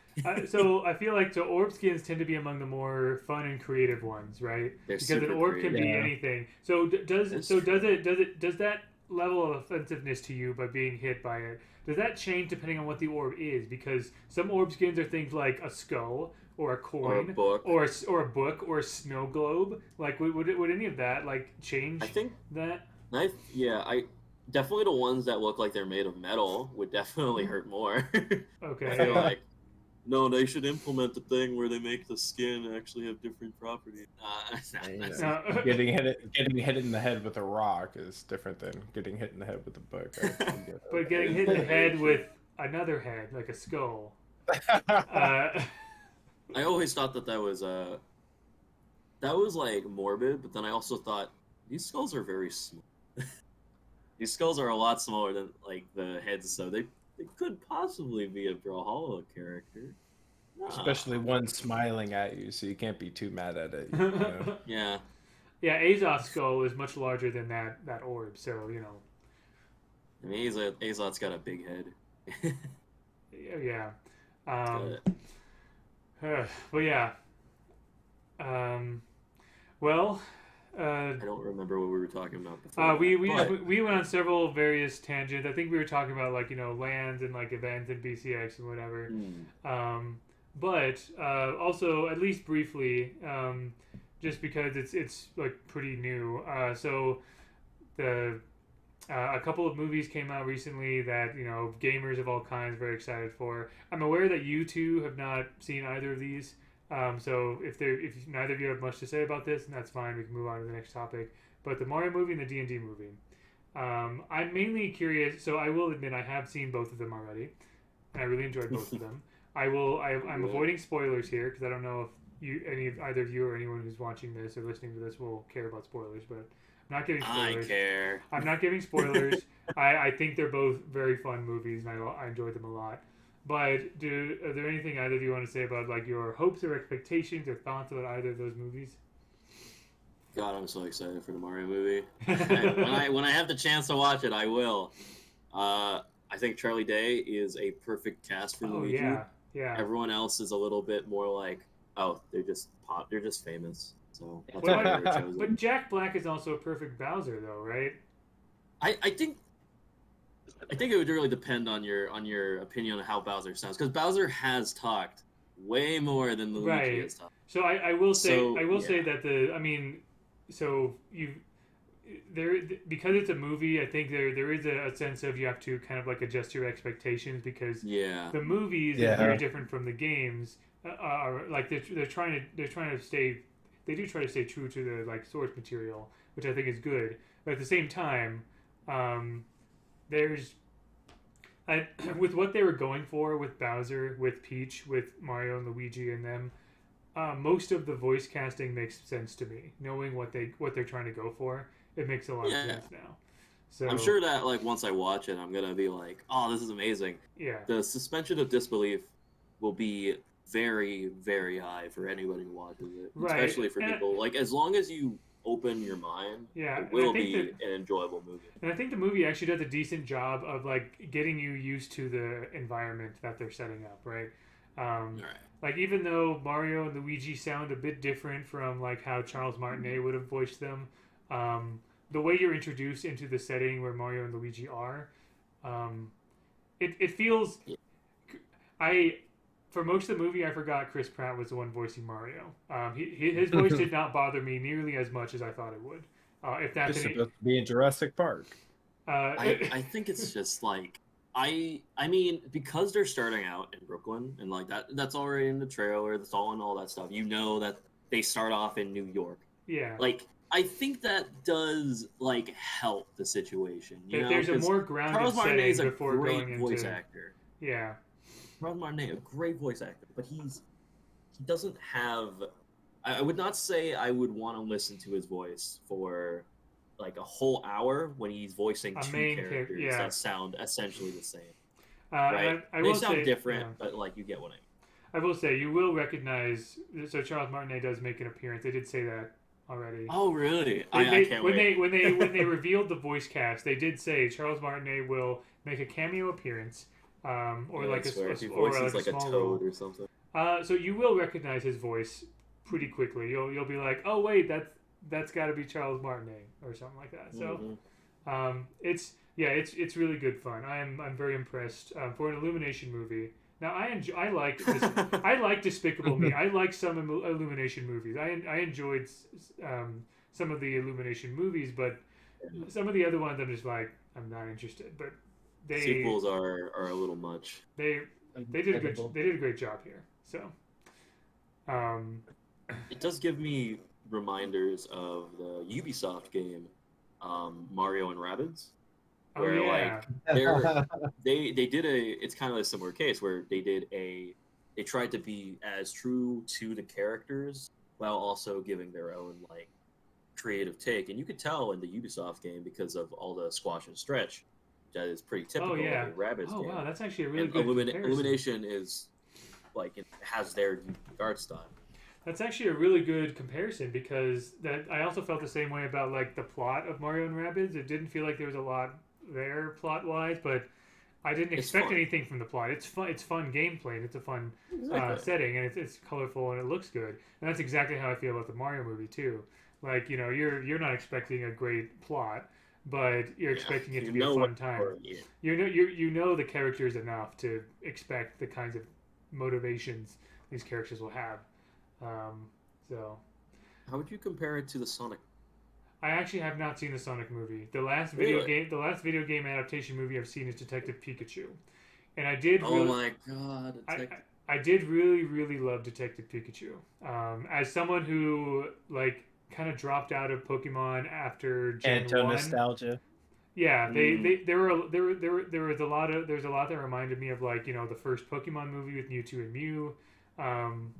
So I feel like orb skins tend to be among the more fun and creative ones, right? They're Because super an orb can creative. be Yeah. anything. So does That's that level of offensiveness to you by being hit by it? Does that change depending on what the orb is? Because some orb skins are things like a skull or a coin book. or a book or a snow globe. Like would any of that like change I think that? I definitely the ones that look like they're made of metal would definitely hurt more. I feel Okay. like no, they should implement the thing where they make the skin actually have different properties. And, That's No. getting hit in the head with a rock is different than getting hit in the head with a book. But getting hit in the head with another head, like a skull. Uh, I always thought that was like morbid, but then I also thought these skulls are very small. These skulls are a lot smaller than like the heads, so they could possibly be a Brawlhalla character. Especially one smiling at you, so you can't be too mad at it. You know? Yeah. yeah, Azot's skull is much larger than that orb, so you know. I mean, Azot's got a big head. Yeah. Um, But but yeah. Well, I don't remember what we were talking about before. we went on several various tangents. I think we were talking about like lands and like events and BCX and whatever. But also at least briefly, just because it's like pretty new. So the a couple of movies came out recently that gamers of all kinds are very excited for. I'm aware that you two have not seen either of these. So if neither of you have much to say about this, then that's fine. We can move on to the next topic. But the Mario movie and the D&D movie. I'm mainly curious. So I will admit I have seen both of them already, and I really enjoyed both of them. I'm avoiding spoilers here because I don't know if either of you or anyone who's watching this or listening to this will care about spoilers. But I'm not giving spoilers. I care. I'm not giving spoilers. I think they're both very fun movies, and I enjoyed them a lot. But are there anything either of you want to say about like your hopes or expectations or thoughts about either of those movies? God, I'm so excited for the Mario movie. when I have the chance to watch it, I will. I think Charlie Day is a perfect cast for Luigi. Yeah. Everyone else is a little bit more like, oh, they're just famous. So that's But, why they were chosen. but Jack Black is also a perfect Bowser, though, right? I think it would really depend on your opinion on how Bowser sounds, because Bowser has talked way more than Luigi has talked. So I will say say that because it's a movie, I think there is a sense of you have to kind of like adjust your expectations because the movies is very different from the games. Are like they're trying to stay. They do try to stay true to the like source material, which I think is good. But at the same time, there's with what they were going for with Bowser, with Peach, with Mario and Luigi and them. Most of the voice casting makes sense to me. Knowing what they're trying to go for, it makes a lot of sense now. So I'm sure that like once I watch it, I'm gonna be like, "Oh, this is amazing." Yeah. The suspension of disbelief will be very, very high for anybody who watches it, especially for people like as long as you open your mind, it will be an enjoyable movie. And I think the movie actually does a decent job of like getting you used to the environment that they're setting up, right? Like even though Mario and Luigi sound a bit different from like how Charles Martinet would have voiced them, the way you're introduced into the setting where Mario and Luigi are, it feels. For most of the movie, I forgot Chris Pratt was the one voicing Mario. His voice did not bother me nearly as much as I thought it would. If that's supposed to be in Jurassic Park. I think it's just like I mean because they're starting out in Brooklyn and like that's already in the trailer. That's all in all that stuff. You know that they start off in New York. Yeah. Like I think that does like help the situation. There's a more grounded Charles Martinet is a before great going into voice actor. Yeah. Charles Martinet, a great voice actor, but he doesn't have. I would not say I would want to listen to his voice for like a whole hour when he's voicing two characters that sound essentially the same. Right? They sound different, but like you get what I mean. I will say you will recognize. So Charles Martinet does make an appearance. They did say that already. Oh really? I can't wait. When they revealed the voice cast, they did say Charles Martinet will make a cameo appearance. Or like a small toad or something. So you will recognize his voice pretty quickly. You'll be like, oh wait, that's got to be Charles Martinet or something like that. So, it's really good fun. I'm very impressed for an Illumination movie. Now I like Despicable Me. I like some Illumination movies. I enjoyed some of the Illumination movies, but some of the other ones I'm just like I'm not interested. But they Sequels are a little much. they Understandable. they did a great job here. So um, It does give me reminders of the Ubisoft game, Mario and Rabbids, oh where yeah, like they did a it's kind of a similar case where they tried to be as true to the characters while also giving their own like creative take, and you could tell in the Ubisoft game because of all the squash and stretch that is pretty oh typical yeah. of a Rabbids Oh game. wow, that's actually a really And good comparison. Illumination is like it has their unique art style. That's actually a really good comparison because that I also felt the same way about like the plot of Mario and Rabbids. It didn't feel like there was a lot there plot wise, but I didn't It's expect fun. anything from the plot. It's fun. It's fun gameplay. And it's a fun Exactly. setting, and it's colorful and it looks good. And that's exactly how I feel about the Mario movie too. Like you're not expecting a great plot, but you're Yeah, expecting it to you be a know fun what time. or yeah. You know the characters enough to expect the kinds of motivations these characters will have. Um, so How would you compare it to the Sonic? I actually have not seen the Sonic movie. Really? The last video game adaptation movie I've seen is Detective Pikachu, and I did Oh really, my god, it's I, like I did really, really love Detective Pikachu. As someone who like kind of dropped out of Pokemon after Gen Kanto 1, nostalgia. yeah, mm, there was a lot of there's a lot that reminded me of like the first Pokemon movie with Mewtwo and Mew, um,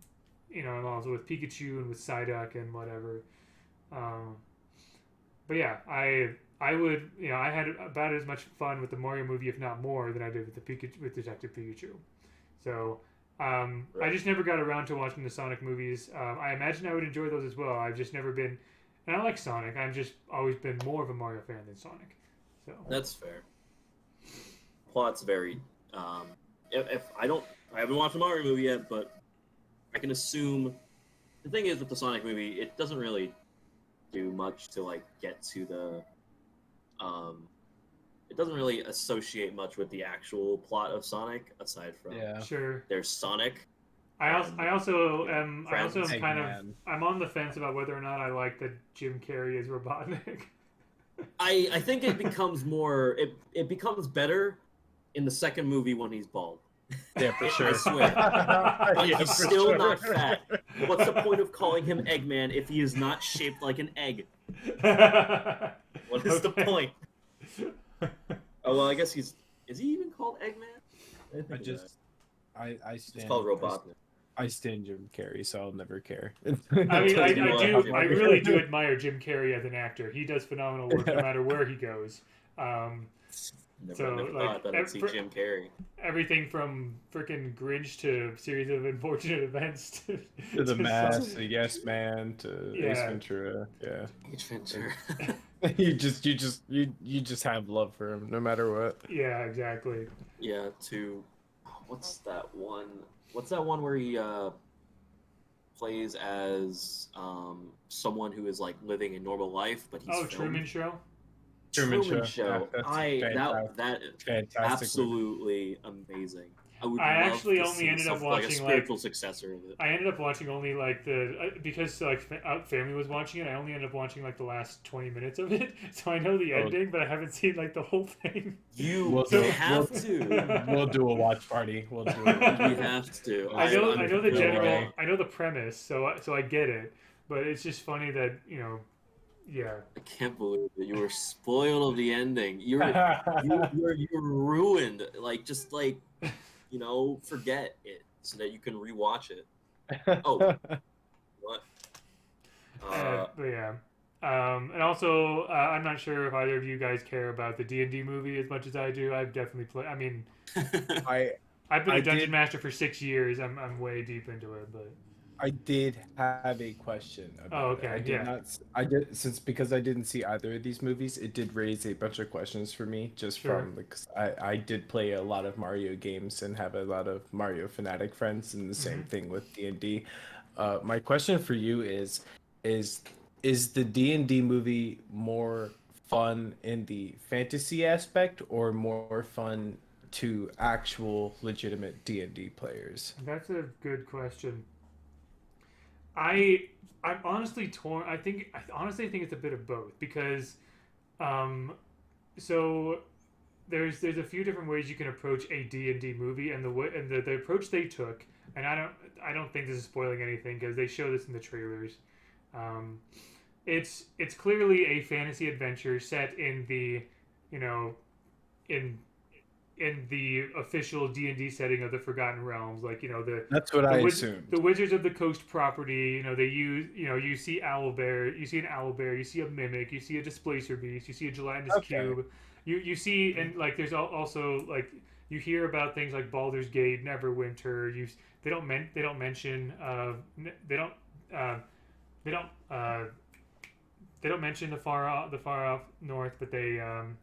and also with Pikachu and with Psyduck and whatever. Um, but yeah, I would I had about as much fun with the Mario movie, if not more, than I did with the Pikachu with Detective Pikachu. So I right. just never got around to watching the Sonic movies. I imagine I would enjoy those as well. I've just never been, and I like Sonic. I've just always been more of a Mario fan than Sonic. So That's fair. Plot's very if I haven't watched the Mario movie yet, but I can assume the thing is with the Sonic movie, it doesn't really do much to like get to the um it doesn't really associate much with the actual plot of Sonic aside from Yeah. sure. there's Sonic I and also you know, am friends. kind of Eggman. I'm on the fence about whether or not I like that Jim Carrey is Robotnik. I think it becomes more it becomes better in the second movie when he's bald. Yeah, for sure. I swear. But Yeah, he's for still sure. not fat. What's the point of calling him Eggman if he is not shaped like an egg? What is the Okay. point? Oh well, I guess he's is he even called Eggman? I I think just, I it's stand. called Robot. I stand Jim Carrey, so I'll never care. I mean, Tell you what, I really do admire Jim Carrey as an actor. He does phenomenal work no Yeah. matter where he goes. Um, Never like, thought that I'd see Jim Carrey. everything from freaking Grinch to Series of Unfortunate Events To the to Mask, to Yes Man, to Ace Yeah. Ventura. Yeah, H. Ventura. you just have love for him, no matter what. Yeah, exactly. Yeah, to what's that one? What's that one where he plays as someone who is like living a normal life, but he's Oh, filmed? Truman Show. Truman Show. Show. Yeah, that's That is fantastic. absolutely amazing. I would I love actually to only see ended up something like a watching, spiritual successor of it. I ended up watching only like because like family was watching it. I only ended up watching like the last 20 minutes of it, so I know the Oh. ending, but I haven't seen like the whole thing. You We'll do it. have We'll- to. We'll do a watch party. We'll do it. We have to. I know I'm I know the no general way. I know the premise, so I get it, but it's just funny that yeah. I can't believe that you were spoiled of the ending. You're ruined. Like just like forget it so that you can rewatch it. Oh. What? But yeah. And also, I'm not sure if either of you guys care about the D&D movie as much as I do. I've definitely played. I mean, I've been I a dungeon did- master for 6 years. I'm way deep into it, but I did have a question about Oh, it. okay, I did yeah. not. I did because I didn't see either of these movies. It did raise a bunch of questions for me, just Sure. from because I did play a lot of Mario games and have a lot of Mario fanatic friends, and the same thing with D&D. My question for you is the D&D movie more fun in the fantasy aspect or more fun to actual legitimate D&D players? that's a good question. I'm honestly torn. I honestly think it's a bit of both because Um, so there's a few different ways you can approach a D&D movie, and the approach they took, and I don't think this is spoiling anything because they show this in the trailers. Um, it's clearly a fantasy adventure set in the, you know, in the official D&D setting of the Forgotten Realms, like That's what I assumed. the Wizards of the Coast property. They use, you see owlbear, you see an owlbear, you see a mimic, you see a displacer beast, you see a gelatinous Okay. cube. You see, and like there's also like you hear about things like Baldur's Gate, Neverwinter. They don't mention they don't uh, they don't they don't mention the far off north, but they um,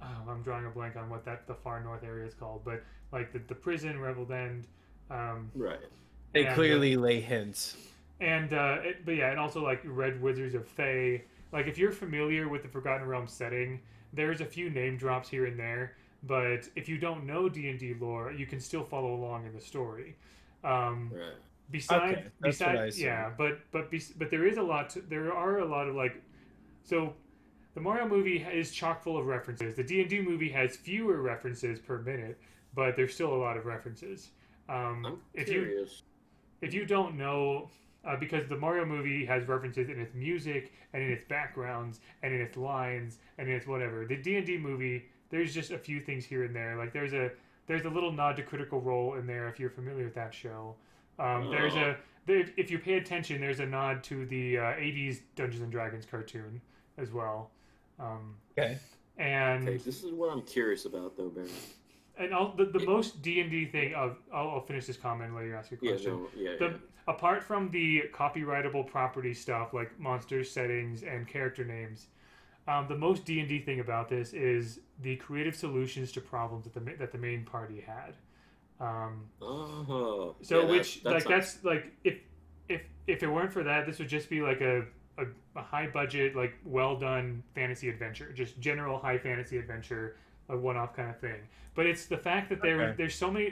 oh, I'm drawing a blank on what the far north area is called, but like the prison, Revel End, um, Right. They and clearly lay hints. but yeah, and also like Red Wizards of Thay. Like if you're familiar with the Forgotten Realms setting, there's a few name drops here and there, but if you don't know D&D lore, you can still follow along in the story. Um, Right. beside Okay, that's what I beside assumed. yeah, but there is a lot. There are a lot of like so. The Mario movie is chock full of references. The D&D movie has fewer references per minute, but there's still a lot of references. I'm If curious. you don't know, because the Mario movie has references in its music and in its backgrounds and in its lines and in its whatever. The D&D movie, there's just a few things here and there. Like there's a little nod to Critical Role in there if you're familiar with that show. Oh, If you pay attention, there's a nod to the 80s Dungeons and Dragons cartoon as well. Um, Okay. okay. and This is what I'm curious about, though, Baron. the It, most D&D thing of I'll finish this comment and let you ask your yeah. question. No. Yeah. The apart from the copyrightable property stuff like monsters, settings, and character names, the most D&D thing about this is the creative solutions to problems that the main party had. Um, Oh. so Yeah. which That like sounds. that's like if it weren't for that, this would just be like a high budget, like well done fantasy adventure, just general high fantasy adventure, a one off kind of thing. But it's the fact that Okay.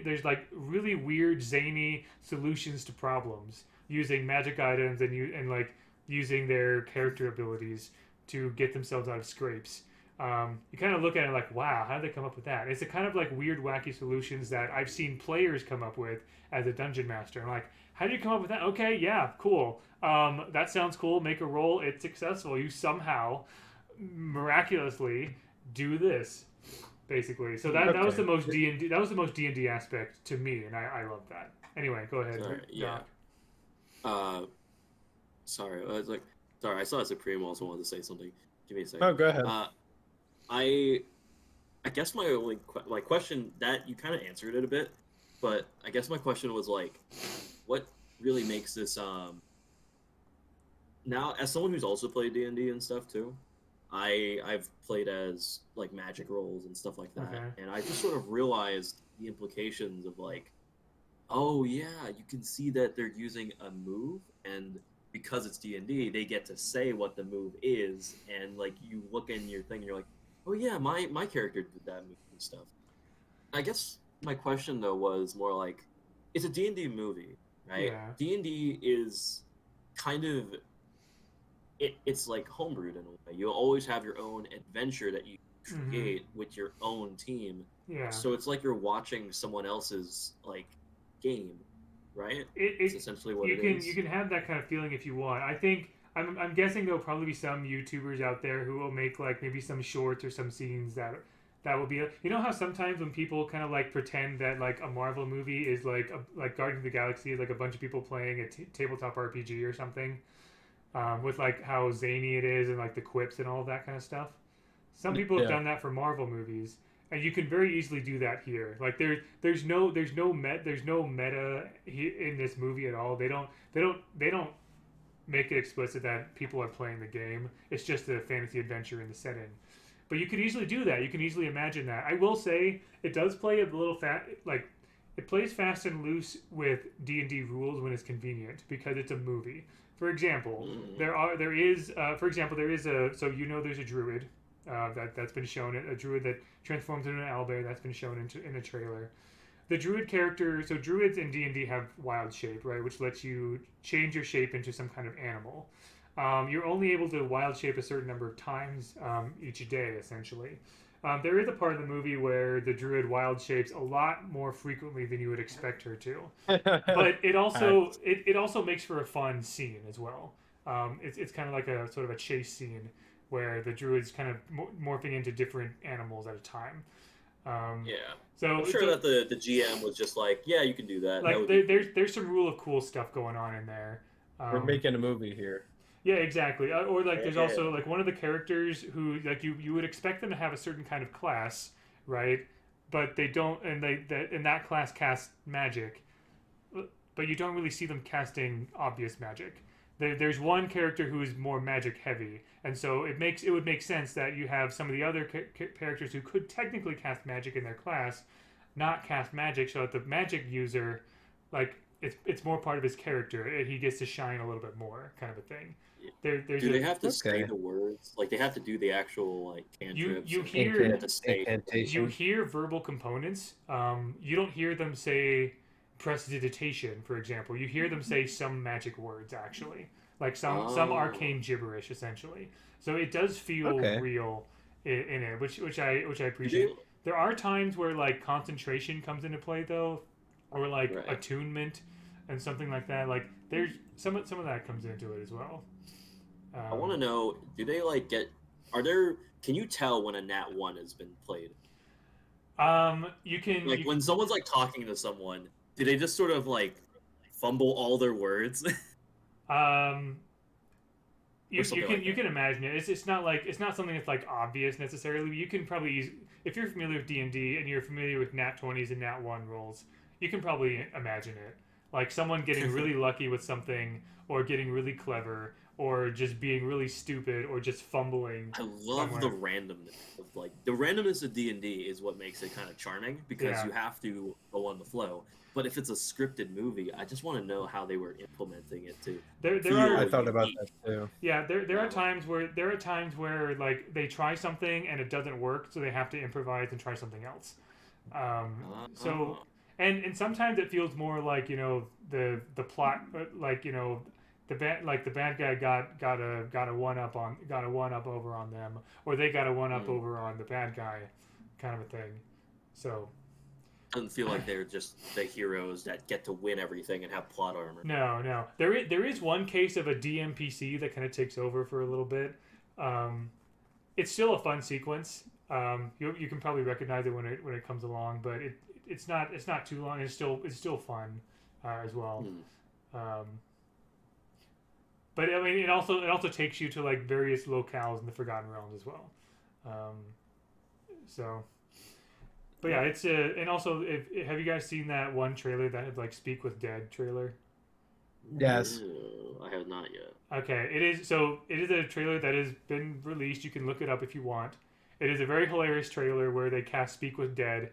there's like really weird zany solutions to problems using magic items and like using their character abilities to get themselves out of scrapes. You kind of look at it like, wow, how did they come up with that? It's the kind of like weird, wacky solutions that I've seen players come up with as a dungeon master. I'm like, how did you come up with that? Okay, yeah, cool. That sounds cool. Make a roll. It's successful. You somehow miraculously do this, basically. So that was Okay. the most D&D. That was the most D&D aspect to me, and I love that. Anyway, go ahead, All right. Yeah. Doc. Uh. Sorry. I was like. Sorry. I saw Supreme also wanted to say something. Give me a second. Oh, go ahead. I. I guess my only my question that you kind of answered it a bit, but I guess my question was like, what really makes this now as someone who's also played D&D and stuff too, I've played as like magic roles and stuff like that, Okay. and I just sort of realized the implications of like, oh yeah, you can see that they're using a move, and because it's D&D, they get to say what the move is, and like you look in your thing and you're like, oh yeah, my character did that move and stuff. I guess my question though was more like, it's a D&D movie, right? Yeah. D&D is kind of it's like homebrewed in a way. You always have your own adventure that you create with your own team. Yeah. So it's like you're watching someone else's like game, right? It, It's it essentially what you it can is. you can have that kind of feeling if you want. I think I'm guessing there'll probably be some YouTubers out there who will make like maybe some shorts or some scenes that will be you know how sometimes when people kind of like pretend that like a Marvel movie is like Guardians of the Galaxy is like a bunch of people playing a tabletop RPG or something, with like how zany it is and like the quips and all of that kind of stuff. Some people have Yeah. done that for Marvel movies, and you can very easily do that here. Like there's no meta in this movie at all. They don't make it explicit that people are playing the game. It's just a fantasy adventure in the setting. But you could easily do that. You can easily imagine that. I will say it does play a little like it plays fast and loose with D&D rules when it's convenient because it's a movie. For example, Mm. there is a there's a druid that's been shown, a druid that transforms into an owlbear that's been shown in the trailer. the druid character. So druids in D&D have wild shape, right, which lets you change your shape into some kind of animal. You're only able to wild shape a certain number of times each day, essentially. There is a part of the movie where the druid wild shapes a lot more frequently than you would expect her to, but it also makes for a fun scene as well. It's kind of like a sort of a chase scene where the druid's kind of morphing into different animals at a time. Yeah. So I'm sure that the GM was just like, yeah, you can do that. Like there's some rule of cool stuff going on in there. We're making a movie here. Yeah, exactly. Or like, there's also like one of the characters who like you would expect them to have a certain kind of class, right? But they don't, and in that class cast magic, but you don't really see them casting obvious magic. There's one character who is more magic heavy, and so it would make sense that you have some of the other characters who could technically cast magic in their class, not cast magic, so that the magic user, like it's more part of his character. He gets to shine a little bit more, kind of a thing. Do they have to say the words? Like they have to do the actual like cantrips? You hear verbal components. You don't hear them say prestidigitation, for example. You hear them say some magic words actually, like some arcane gibberish essentially. So it does feel real in it, which I appreciate. There are times where like concentration comes into play though, or like attunement and something like that. Like there's some of that comes into it as well. I want to know, do they like can you tell when a nat 1 has been played? You can when someone's like talking to someone, do they just sort of like fumble all their words? You can imagine it. It's not something that's like obvious necessarily. You can probably if you're familiar with D&D and you're familiar with nat 20s and nat 1 rolls, you can probably imagine it. Like someone getting really lucky with something, or getting really clever, or just being really stupid, or just fumbling. I love the randomness of the randomness of D&D is what makes it kind of charming, because you have to go on the flow. But if it's a scripted movie, I just want to know how they were implementing it to. I thought about that too. Yeah, there are times where like they try something and it doesn't work, so they have to improvise and try something else. So. And sometimes it feels more like the plot, like the bad guy got a one up over on them, or they got a one up over on the bad guy, kind of a thing. So it doesn't feel like they're just the heroes that get to win everything and have plot armor. No. There is one case of a DMPC that kind of takes over for a little bit. It's still a fun sequence. You can probably recognize it when it comes along, but it's not too long. It's still fun as well. But I mean, it also takes you to like various locales in the Forgotten Realms as well. But yeah, it's and also have you guys seen that one trailer that had like Speak with Dead trailer? Yes. I have not yet. Okay, it is a trailer that has been released. You can look it up if you want. It is a very hilarious trailer where they cast Speak with Dead,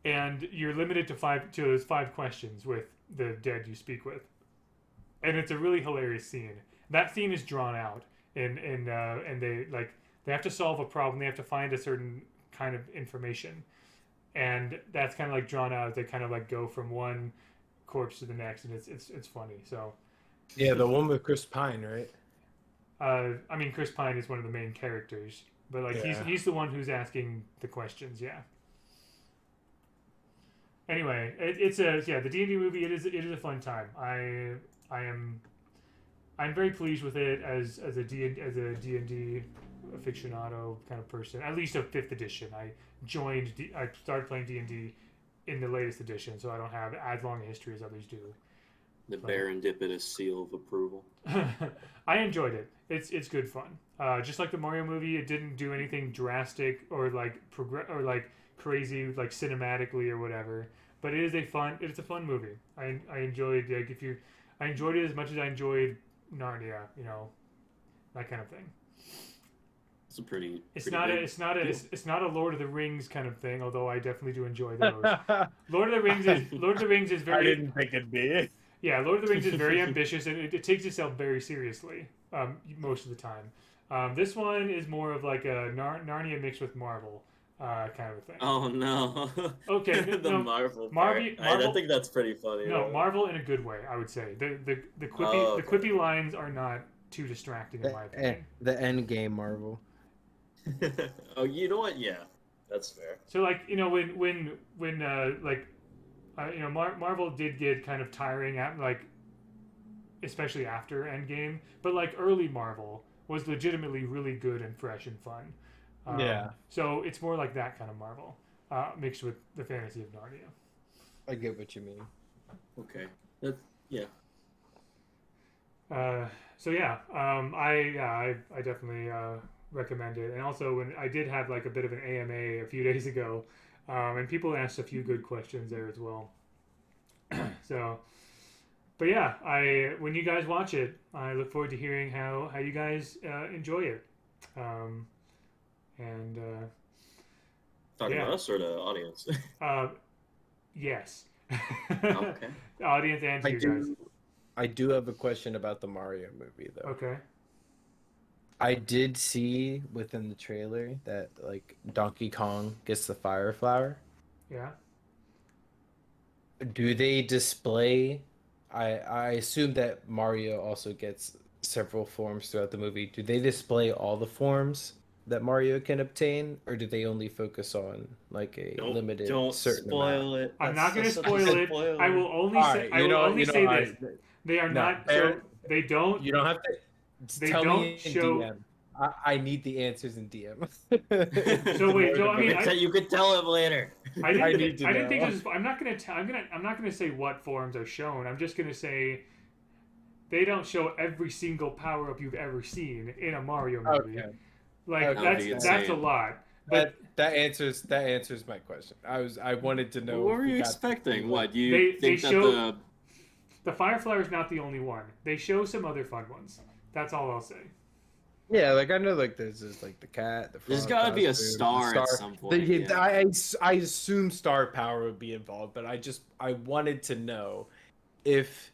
and you're limited to those 5 questions with the dead you speak with, and it's a really hilarious scene. That scene is drawn out, and they have to solve a problem. They have to find a certain kind of information, and that's kind of like drawn out as they kind of like go from one corpse to the next, and it's funny. So yeah, the one with Chris Pine, right? I mean, Chris Pine is one of the main characters, but like he's the one who's asking the questions. Yeah. Anyway, the D&D movie. It is a fun time. I'm very pleased with it as a D&D aficionado kind of person. At least a 5th edition. I started playing D&D in the latest edition, so I don't have as long a history as others do. The serendipitous seal of approval. I enjoyed it. It's good fun. Just like the Mario movie, it didn't do anything drastic or like crazy like cinematically or whatever. But it's a fun movie. I enjoyed I enjoyed it as much as I enjoyed Narnia. That kind of thing. It's not a Lord of the Rings kind of thing, although I definitely do enjoy those. Lord of the Rings is very. I didn't think it'd be. Yeah, Lord of the Rings is very ambitious, and it takes itself very seriously most of the time. This one is more of like a Narnia mixed with Marvel. kind of a thing. Oh no. Okay, The no, Marvel part. Marvel, I think that's pretty funny. no, though. Marvel in a good way, I would say. The quippy Oh, the quippy lines are not too distracting in my opinion. The end game Marvel. okay. Oh, you know what? Yeah, that's fair. So like when Marvel did get kind of tiring at like especially after Endgame, but like early Marvel was legitimately really good and fresh and fun. Yeah. So it's more like that kind of Marvel mixed with the fantasy of Narnia. I get what you mean. Okay. That, yeah. So yeah, I definitely recommend it. And also when I did have like a bit of an AMA a few days ago, and people asked a few good questions there as well. So, but yeah, I when you guys watch it, I look forward to hearing how you guys enjoy it. Um, and Talking yeah, about us or the audience? uh, yes, Okay. the audience and to you guys. I do have a question about the Mario movie though. Okay. I did see within the trailer that like Donkey Kong gets the fire flower. Yeah. Do they display I assume that Mario also gets several forms throughout the movie. Do they display all the forms that Mario can obtain, or do they only focus on like a limited Don't certain spoil amount? it. I'm That's not going to such a spoil it. spoiler. I will only All say right, I will only say all this. right. They are No, not so they don't you don't have to they tell don't me in show DM. I need the answers in DM. So wait, so I mean, You could tell him later. I I didn't need to I didn't think know. this was, I'm not going to I'm not going to say what forms are shown. I'm just going to say they don't show every single power up you've ever seen in a Mario movie. Okay. Like Okay. That would be that's a insane. lot. But That answers my question. I wanted to know. What if were we you got expecting? like, What you They think that show- the fire flower is not the only one. They show some other fun ones. That's all I'll say. Yeah, like I know, like there's just like the cat. The There's frog got to be a costume, star the at some point. Yeah. I assume star power would be involved, but I wanted to know if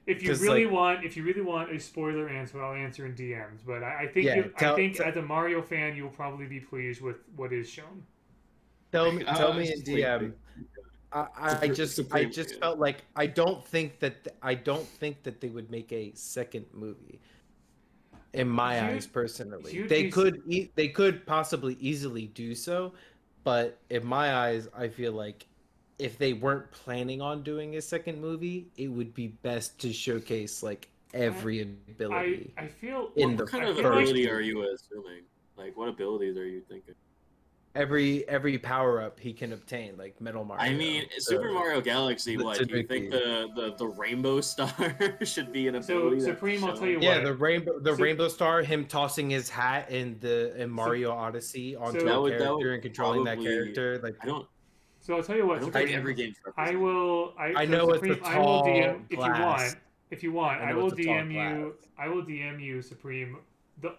If you 'cause, really like- want, if you really want a spoiler answer, I'll answer in DMs. But I think Yeah, I think as a Mario fan, you'll probably be pleased with what is shown. tell me in It's DM. I just Supreme- felt like I don't think that they would make a second movie. In my Huge- eyes, personally, huge they piece- they could possibly easily do so, but in my eyes, I feel like if they weren't planning on doing a second movie, it would be best to showcase like every ability. I feel In What the kind I of feel like- ability are you assuming? Like, what abilities are you thinking? Every power up he can obtain, like Metal Mario. I mean, Super Mario Galaxy. the What do you think the Rainbow Star should be an So, ability? that's Supreme, I'll shown? tell you Yeah, what. the So- Rainbow Star, him tossing his hat in Mario Odyssey onto That a would character and controlling probably- that character. Like I don't. So I'll tell you I what. don't Supreme, think every game's I will. I so know it's Supreme, a I will tall DM if you glass. want. If you want, I I know will it's a tall DM you. glass. I will DM you, Supreme,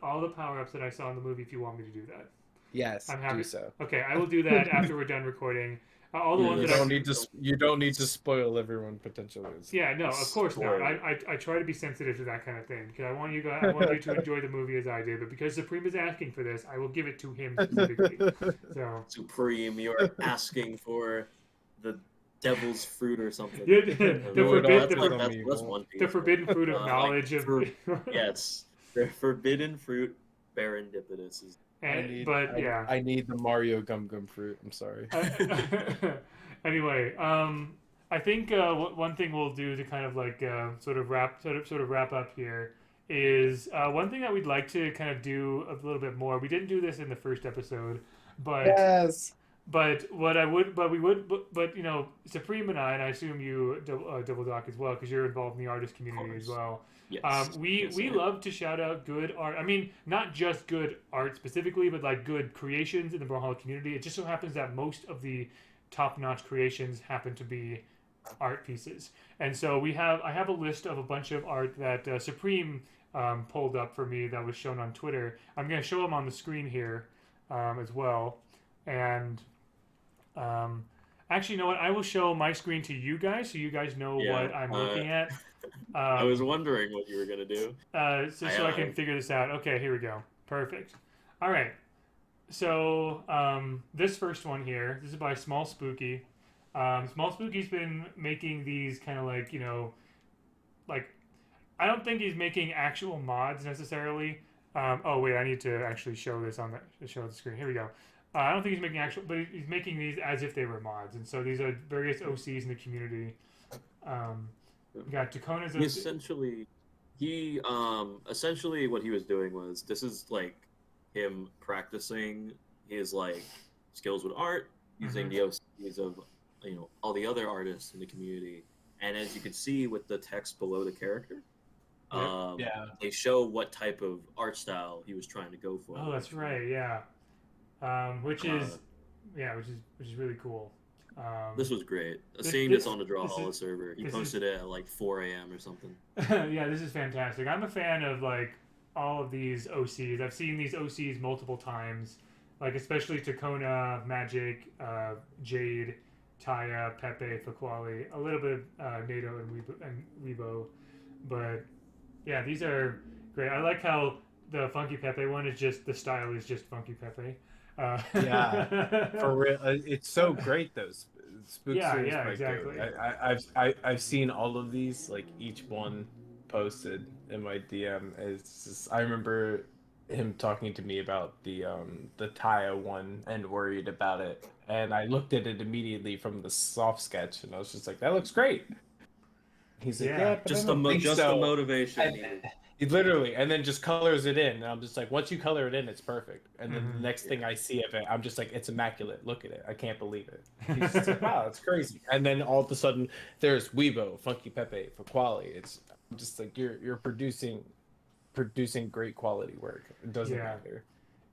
all the power ups that I saw in the movie. If you want me to do that. Yes, I'm happy. do so. Okay, I will do that after we're done recording. All the Yeah, ones You that I don't need to. You don't need to spoil everyone potentially. Yeah, no, of course not. Story. I try to be sensitive to that kind of thing because I want you guys, I want you to enjoy the movie as I did. But because Supreme is asking for this, I will give it to him specifically. So Supreme, you're asking for the devil's fruit or something. Yeah, Lord, that's, that's that's One Piece. the forbidden fruit of Like, knowledge of. Yes, the forbidden fruit, serendipitous is. I need the Mario Gum Gum fruit. I'm sorry. Anyway, I think one thing we'll do to kind of like sort of wrap up here is one thing that we'd like to kind of do a little bit more. We didn't do this in the first episode, but Yes. but you know, Supreme and I assume you Dubledoc as well because you're involved in the artist community as well. Yes. We Yes, I am. love to shout out good art. I mean, not just good art specifically, but like good creations in the Brawlhalla community. It just so happens that most of the top-notch creations happen to be art pieces. And so I have a list of a bunch of art that Supreme pulled up for me that was shown on Twitter. I'm going to show them on the screen here as well. And actually, you know what? I will show my screen to you guys so you guys know Yeah, what I'm looking at. I was wondering what you were gonna do. So I can figure this out. Okay, here we go. Perfect. All right. This first one here, this is by Small Spooky. Small Spooky's been making these kind of like, like, I don't think he's making actual mods necessarily. Oh wait, I need to actually show this on show the screen. Here we go. I don't think he's making actual, but he's making these as if they were mods, and so these are various OCs in the community. We got Takona's He essentially what he was doing was, this is like him practicing his like skills with art using the OCs of all the other artists in the community, and as you can see with the text below the character, they show what type of art style he was trying to go for. Oh, that's right. Yeah. Which is really cool. This was great. Seeing this on the Drawhalla server, he posted it at like 4 a.m. or something. Yeah, this is fantastic. I'm a fan of like all of these OCs. I've seen these OCs multiple times, like especially Takona, Magic, Jade, Taya, Pepe, Faquali, a little bit of Nato and Weibo, but yeah, these are great. I like how the Funky Pepe one is just the style is just Funky Pepe. Yeah, for real. It's so great though. Spook series, exactly. I've seen all of these, like each one posted in my DM. It's just, I remember him talking to me about the Taya one and worried about it, and I looked at it immediately from the soft sketch, and I was just like, that looks great. He's like, yeah, just the motivation. He literally, and then just colors it in. And I'm just like, once you color it in, it's perfect. And then the next thing I see of it, I'm just like, it's immaculate. Look at it. I can't believe it. He's just like, wow, it's crazy. And then all of a sudden, there's Weibo, Funky Pepe, for quality. It's just like you're producing great quality work. It doesn't matter.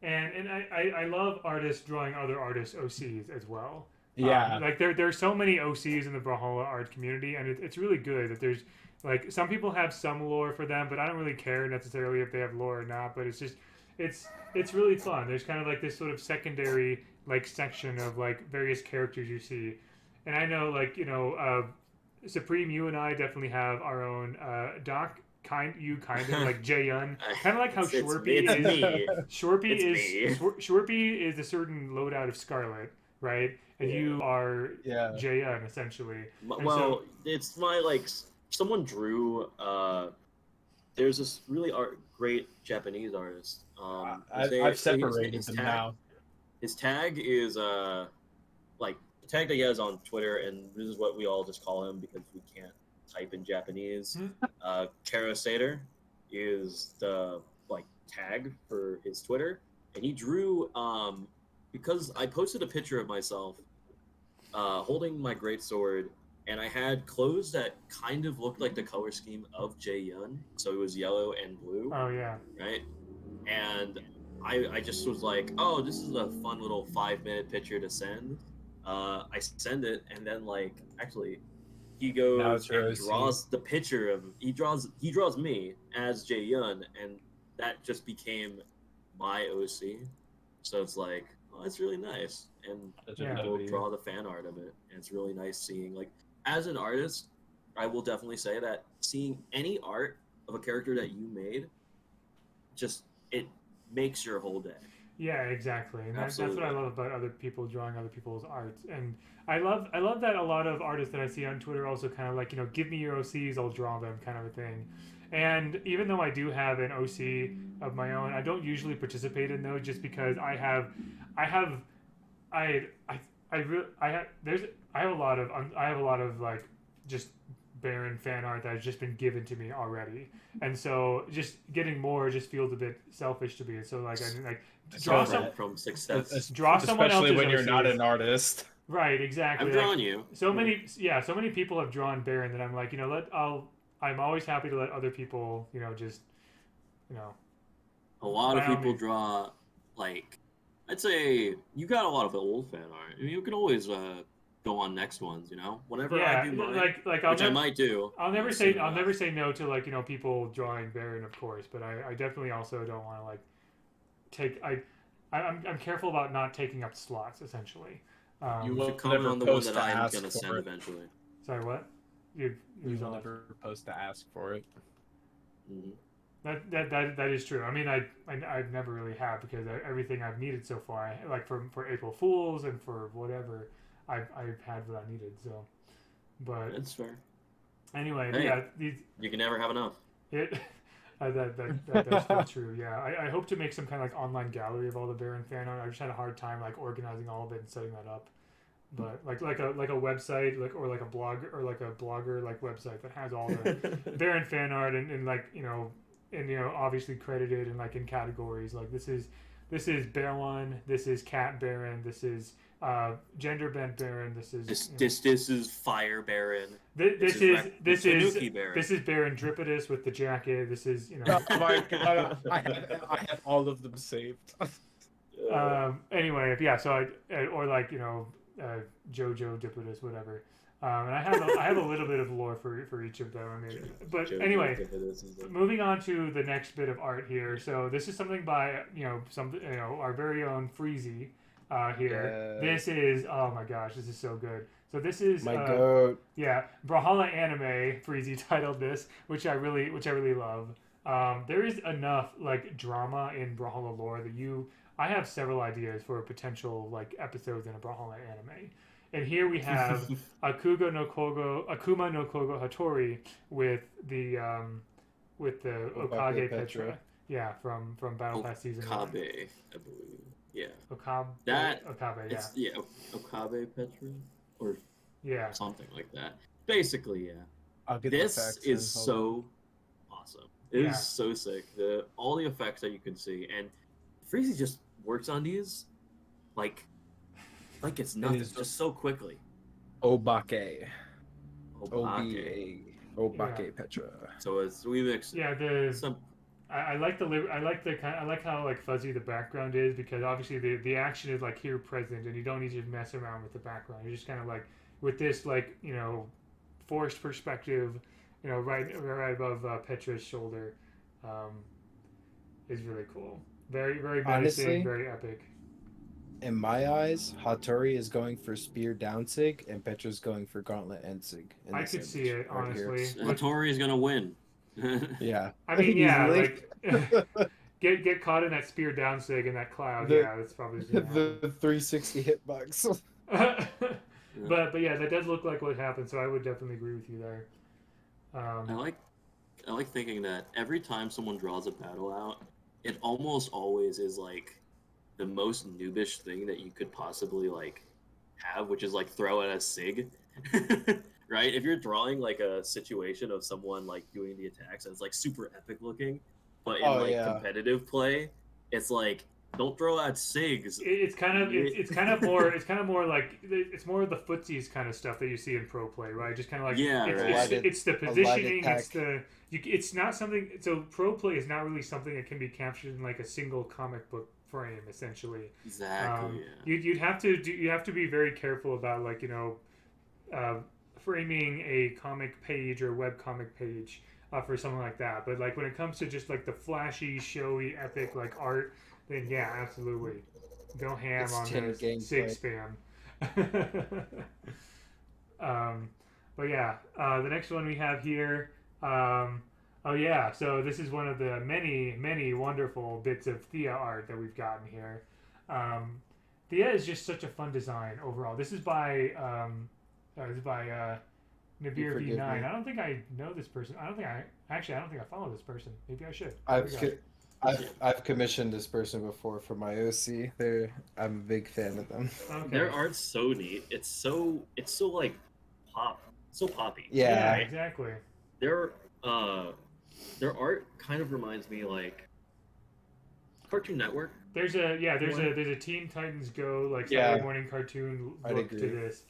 And I love artists drawing other artists' OCs as well. Yeah, like there's so many OCs in the Brawlhalla art community, and it's really good that there's like some people have some lore for them, but I don't really care necessarily if they have lore or not. But it's just it's really fun. There's kind of like this sort of secondary like section of like various characters you see, and I know like Supreme, you and I definitely have our own Doc. Kind of like Jae-yun, kind of like how Shorpy is. Shorpy is a certain loadout of Scarlet, right? And you are Jae-yun essentially. Well, it's my like someone drew. There's this really great Japanese artist. I've separated them now. His tag is like the tag that he has on Twitter, and this is what we all just call him because we can't type in Japanese. Karasator is the like tag for his Twitter, and he drew because I posted a picture of myself holding my greatsword, and I had clothes that kind of looked like the color scheme of Jae-yun, so it was yellow and blue. Oh yeah. Right? And I just was like, oh, this is a fun little 5-minute picture to send. I send it, and then like actually he goes and draws the picture of he draws me as Jae-yun, and that just became my OC. So it's like, oh, that's really nice, and people draw the fan art of it, and it's really nice seeing like as an artist, I will definitely say that seeing any art of a character that you made, just it makes your whole day. Yeah, exactly. And that's what I love about other people drawing other people's arts. And I love that a lot of artists that I see on Twitter also kind of like, give me your OCs, I'll draw them kind of a thing. And even though I do have an OC of my own, I don't usually participate in those just because I have a lot of like just barren fan art that has just been given to me already, and so just getting more just feels a bit selfish to me. So like I like draw from success. Draw someone else, especially when you're not an artist. Right, exactly. I'm drawing you. So many people have drawn Baron that I'm like, I'm always happy to let other people, just. A lot of people draw, like, I'd say you got a lot of old fan art. I mean, you can always go on next ones, whenever I do mine, which I might do. I'll never say no to like people drawing Baron, of course, but I definitely also don't want to like take I'm careful about not taking up slots essentially. You will comment on the one that I'm gonna send eventually. Sorry, what? You will never post to ask for it. Mm-hmm. That is true. I mean, I've never really have because everything I've needed so far, like for April Fools and for whatever, I've had what I needed. So, but That's fair. anyway, Hey, yeah, these you can never have enough. it. That's still true. Yeah, I hope to make some kind of like online gallery of all the Baron fan art. I just had a hard time like organizing all of it and setting that up. But like a website or like a blog or like a blogger like website that has all the Baron fan art and like obviously credited and like in categories like this is Baron, this is Cat Baron, this is gender bent Baron, this is This is Fire Baron. This is Tanuki Baron. this is Baron Dripitus with the jacket. This is Oh my god, I have all of them saved. Anyway, yeah. So or like Jojo Dipitus, whatever. And I have a little bit of lore for each of them. I mean, but anyway, moving on to the next bit of art here. So this is something by our very own Freezy here. Yeah. This is, oh my gosh, this is so good. So this is My goat. yeah, Brawlhalla Anime Freezy titled this, which I really love. There is enough like drama in Brawlhalla lore that I have several ideas for potential like episodes in a Brawlhalla anime. And here we have Akuma no Kogo Hattori with the Okage Petra. Yeah, from Battle Pass season 1. Okabe, I believe. Yeah. Okabe, yeah. Okabe Petra or Yeah. something like that. Basically, yeah. I'll get This the facts is and so awesome. It Yeah. is so sick. All the effects that you can see, and Freezy just works on these like it's nothing, is just so quickly. Obake. Obake. Obake Yeah. Petra. So we mix Yeah, some. I like how like fuzzy the background is because obviously the action is like here present and you don't need to mess around with the background. You're just kind of like with this like forced perspective, right above Petra's shoulder, is really cool. Very very menacing, Honestly, very epic. in my eyes, Hattori is going for Spear Downsig and Petra's going for Gauntlet Ensig. I could see it honestly. Hattori is gonna win. Yeah. I mean, yeah, Easily. like get caught in that spear downsig in that cloud. Yeah, that's probably just gonna happen. The 360 hitbox. but yeah, that does look like what happened. So I would definitely agree with you there. I like thinking that every time someone draws a battle out, it almost always is like the most noobish thing that you could possibly like have, which is like throw out a sig. Right? If you're drawing like a situation of someone like doing the attacks and it's like super epic looking, but in competitive play, it's like don't throw out SIGs. It's kind of more like it's more of the footsies kind of stuff that you see in pro play, right? Just kind of like it's the positioning, it's not something. So pro play is not really something that can be captured in like a single comic book frame, essentially. Exactly. You'd have to be very careful about like framing a comic page or web comic page for something like that. But like when it comes to just like the flashy, showy, epic like art, then yeah, absolutely, go ham on the SIG spam. But yeah, the next one we have here. Oh yeah, so this is one of the many wonderful bits of Thea art that we've gotten here. Thea is just such a fun design overall. This is by Nabir V9. I don't think I know this person. I don't think I follow this person. Maybe I should. I've commissioned this person before for my OC. I'm a big fan of them. Okay. Their art's so neat. It's so like so poppy. Yeah, right? Exactly. Their art kind of reminds me like Cartoon Network. There's a Teen Titans Go like Saturday morning cartoon look to this,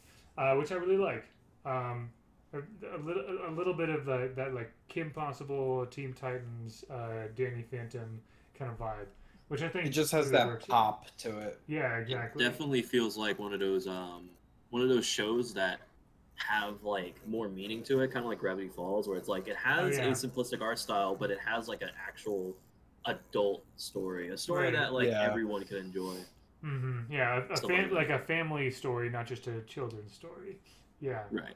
which I really like. A little bit of that like Kim Possible, Teen Titans, Danny Phantom kind of vibe, which I think it just has really that pop to it. Yeah, exactly. It definitely feels like one of those shows that have like more meaning to it, kind of like Gravity Falls, where it's like it has a simplistic art style, but it has like an actual adult story, a story that like everyone can enjoy. Mm-hmm. Yeah, like a family story, not just a children's story. Yeah. Right.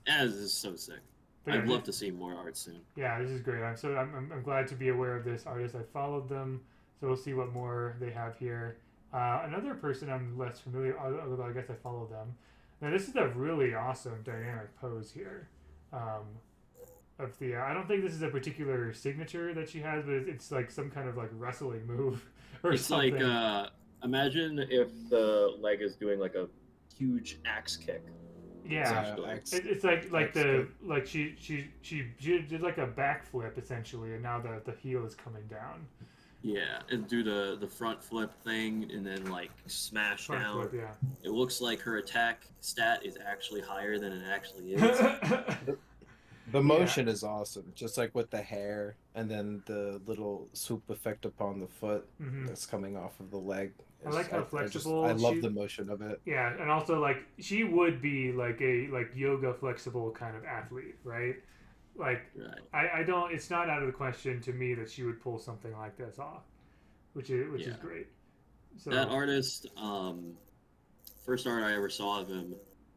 As is so sick. But yeah, I'd love to see more art soon. yeah, this is great. I'm glad to be aware of this artist. I followed them, so we'll see what more they have here. Another person I'm less familiar, although I guess I follow them. Now this is a really awesome dynamic pose here. Um, of the I don't think this is a particular signature that she has, but it's like some kind of like wrestling move or It's something. like imagine if the leg is doing like a huge axe kick. Yeah, Essentially. it's like the like she did like a backflip essentially, and now the heel is coming down. Yeah, and do the front flip thing, and then like smash Front down. flip, yeah. It looks like her attack stat is actually higher than it actually is. The motion is awesome, just like with the hair and then the little swoop effect upon the foot Mhm. that's coming off of the leg. I like how flexible I love she- the motion of it. Yeah, and also like she would be like a like yoga flexible kind of athlete, right? Like Right. I don't. It's not out of the question to me that she would pull something like this off, which is Yeah. great. So That artist, first art I ever saw of him,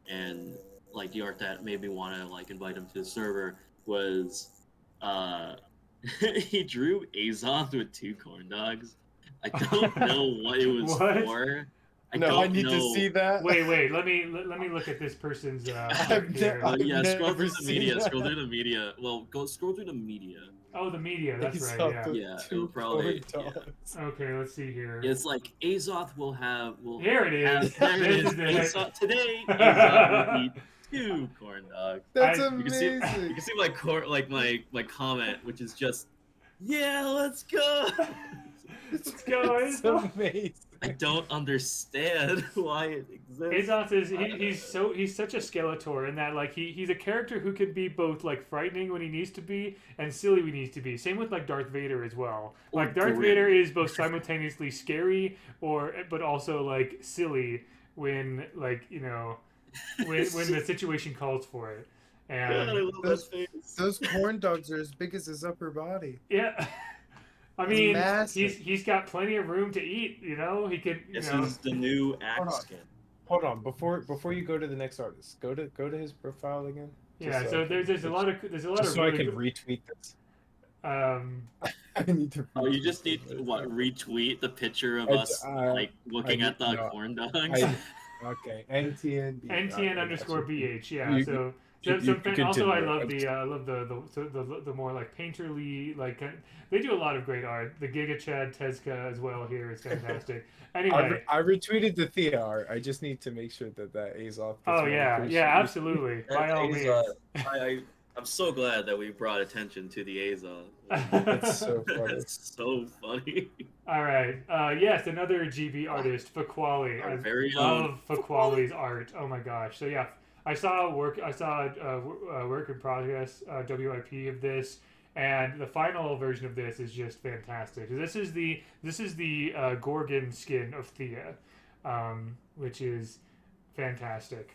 and like the art that made me want to like invite him to the server was, he drew Azoth with 2 corn dogs. I don't know what it was What? for. I No, don't I need know. to see that. wait. Let me look at this person's. I've here. never- Yeah, scroll never through the seen media. that. Scroll through the media. Well, go scroll through the media. Oh, the media. That's right. Azoth Yeah. with Yeah, 2 it'll probably- corn yeah. dogs. Okay, let's see here. It's like Azoth will Here it is. There it This is. is it. Today, Azoth will eat 2 corn dogs. That's I- You can see, amazing. you can see my comment, which is just, yeah, let's go. Let's go, It's Azoth. amazing. I don't understand why it exists. Azoth is he's such a Skeletor in that like he's a character who can be both like frightening when he needs to be and silly when he needs to be. Same with like Darth Vader as well. Or Like Darth grim. Vader is both simultaneously scary but also like silly when like when the situation calls for it. God, I And love that face. Those corn dogs are as big as his upper body. yeah. I mean, massive. he's got plenty of room to eat. He could. This is the new Hold on. axe skin. Hold on, before you go to the next artist, go to his profile again. Yeah. Just So I can- there's a lot of just of so I really can good- retweet this. I need to. Oh, you just need to retweet the picture of I- us like looking I- at the no, corn dogs. Okay, NTNB. NTN underscore BH. Yeah. You- So. you Also, continue. I love the more like painterly like they do a lot of great art. The Giga Chad Tezca as well here is fantastic. Anyway, I retweeted the Thea art. I just need to make sure that Azoth. Gets oh more yeah, appreciation. absolutely. By all means. I'm so glad that we brought attention to the Azov. That's so funny. That's so funny. All right. Yes, another GB artist, Faquali. Our I very love Faquali's art. Oh my gosh. So yeah, I saw work in progress WIP of this, and the final version of this is just fantastic. This is the Gorgon skin of Thea, which is fantastic.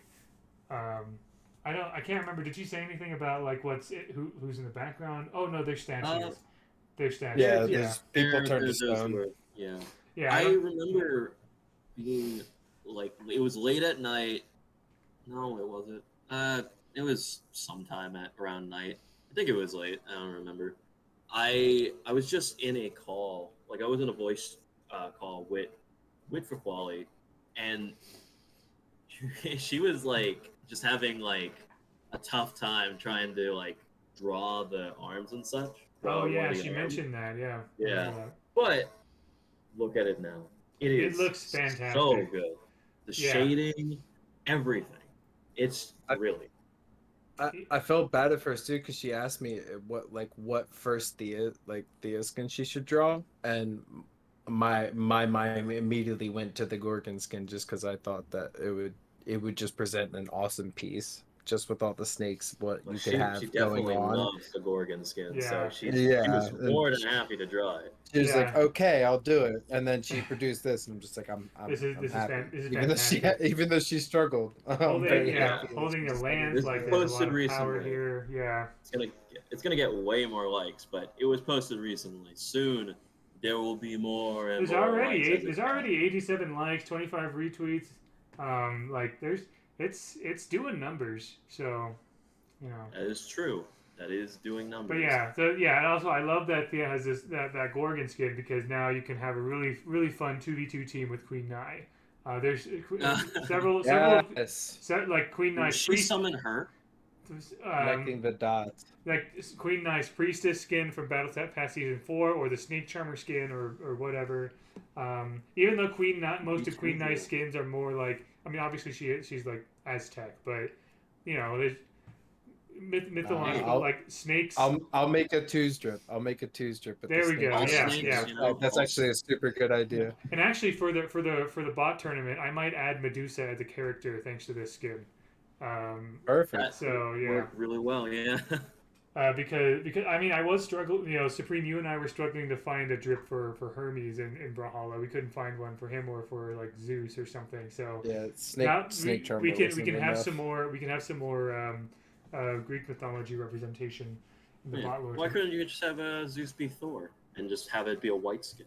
I can't remember. Did you say anything about like who's in the background? Oh no, they're statues. They're statues. Yeah, yeah. there's people turned to There's stone. Yeah. Yeah, I remember being like, it was late at night. No, it wasn't. It was sometime at around night. I think it was late. I don't remember. I was just in a call. Like I was in a voice call with Faquali, and she was like just having like a tough time trying to like draw the arms and such. Oh draw yeah, one of the she arms. mentioned that. Yeah. Yeah. But look at it now. It looks fantastic. So good. The Yeah. shading, everything. It's really. I felt bad at first too because she asked me what first Thea skin she should draw, and my mind immediately went to the Gorgon skin just because I thought that it would just present an awesome piece just with all the snakes you She could have going definitely on. loves the Gorgon skin, Yeah. so she Yeah, was and more than happy to draw it. She was like, Yeah. "Okay, I'll do it," and then she produced this, and I'm just like, "I'm This is happy." this is Even even though she struggled, I'm very happy. holding the lands This like was there's a lot posted of power recently. here. Yeah. It's gonna get way more likes, but it was posted recently. Soon there will be more and There's more already likes as it there's already 87 likes, 25 retweets. Like it's doing numbers. So, That is true. That is doing numbers. But yeah, so yeah, and also I love that Thea has that Gorgon skin because now you can have a really fun 2v2 team with Queen Nai. There's several Yes. like Queen Did Nai's she priest, summon her? Connecting the dots. like Queen Nai's priestess skin from Battle Pass Season 4, or the Snake Charmer skin, or whatever. Even though most of Queen Nai's skins are more like, I mean, obviously she's like Aztec, but you know, there's mythological like snakes. I'll make a two strip. I'll make a two strip. There we go. All Yeah, snakes, yeah. you know, That's actually a super good idea. And actually, for the bot tournament, I might add Medusa as a character thanks to this skin. Perfect. So yeah, worked really well. Yeah. because I mean I was struggling. You know, Supreme, you and I were struggling to find a drip for Hermes in Brawlhalla. We couldn't find one for him or for like Zeus or something. So Yeah, now snake charmer. we can have some more. We can have some more Greek mythology representation in the bot lore. Why couldn't you just have Zeus be Thor and just have it be a white skin?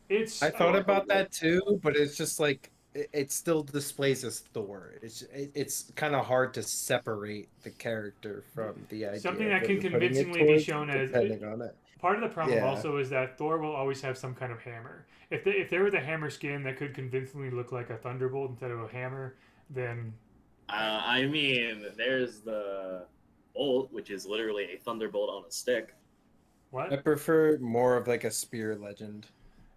I thought about that too, but it's just like it still displays as Thor. It's kind of hard to separate the character from the idea. Something that can convincingly be shown as depending on it. Part of the problem also is that Thor will always have some kind of hammer. If there was a hammer skin that could convincingly look like a thunderbolt instead of a hammer, then I mean, there's the bolt, which is literally a thunderbolt on a stick. what? I prefer more of like a spear legend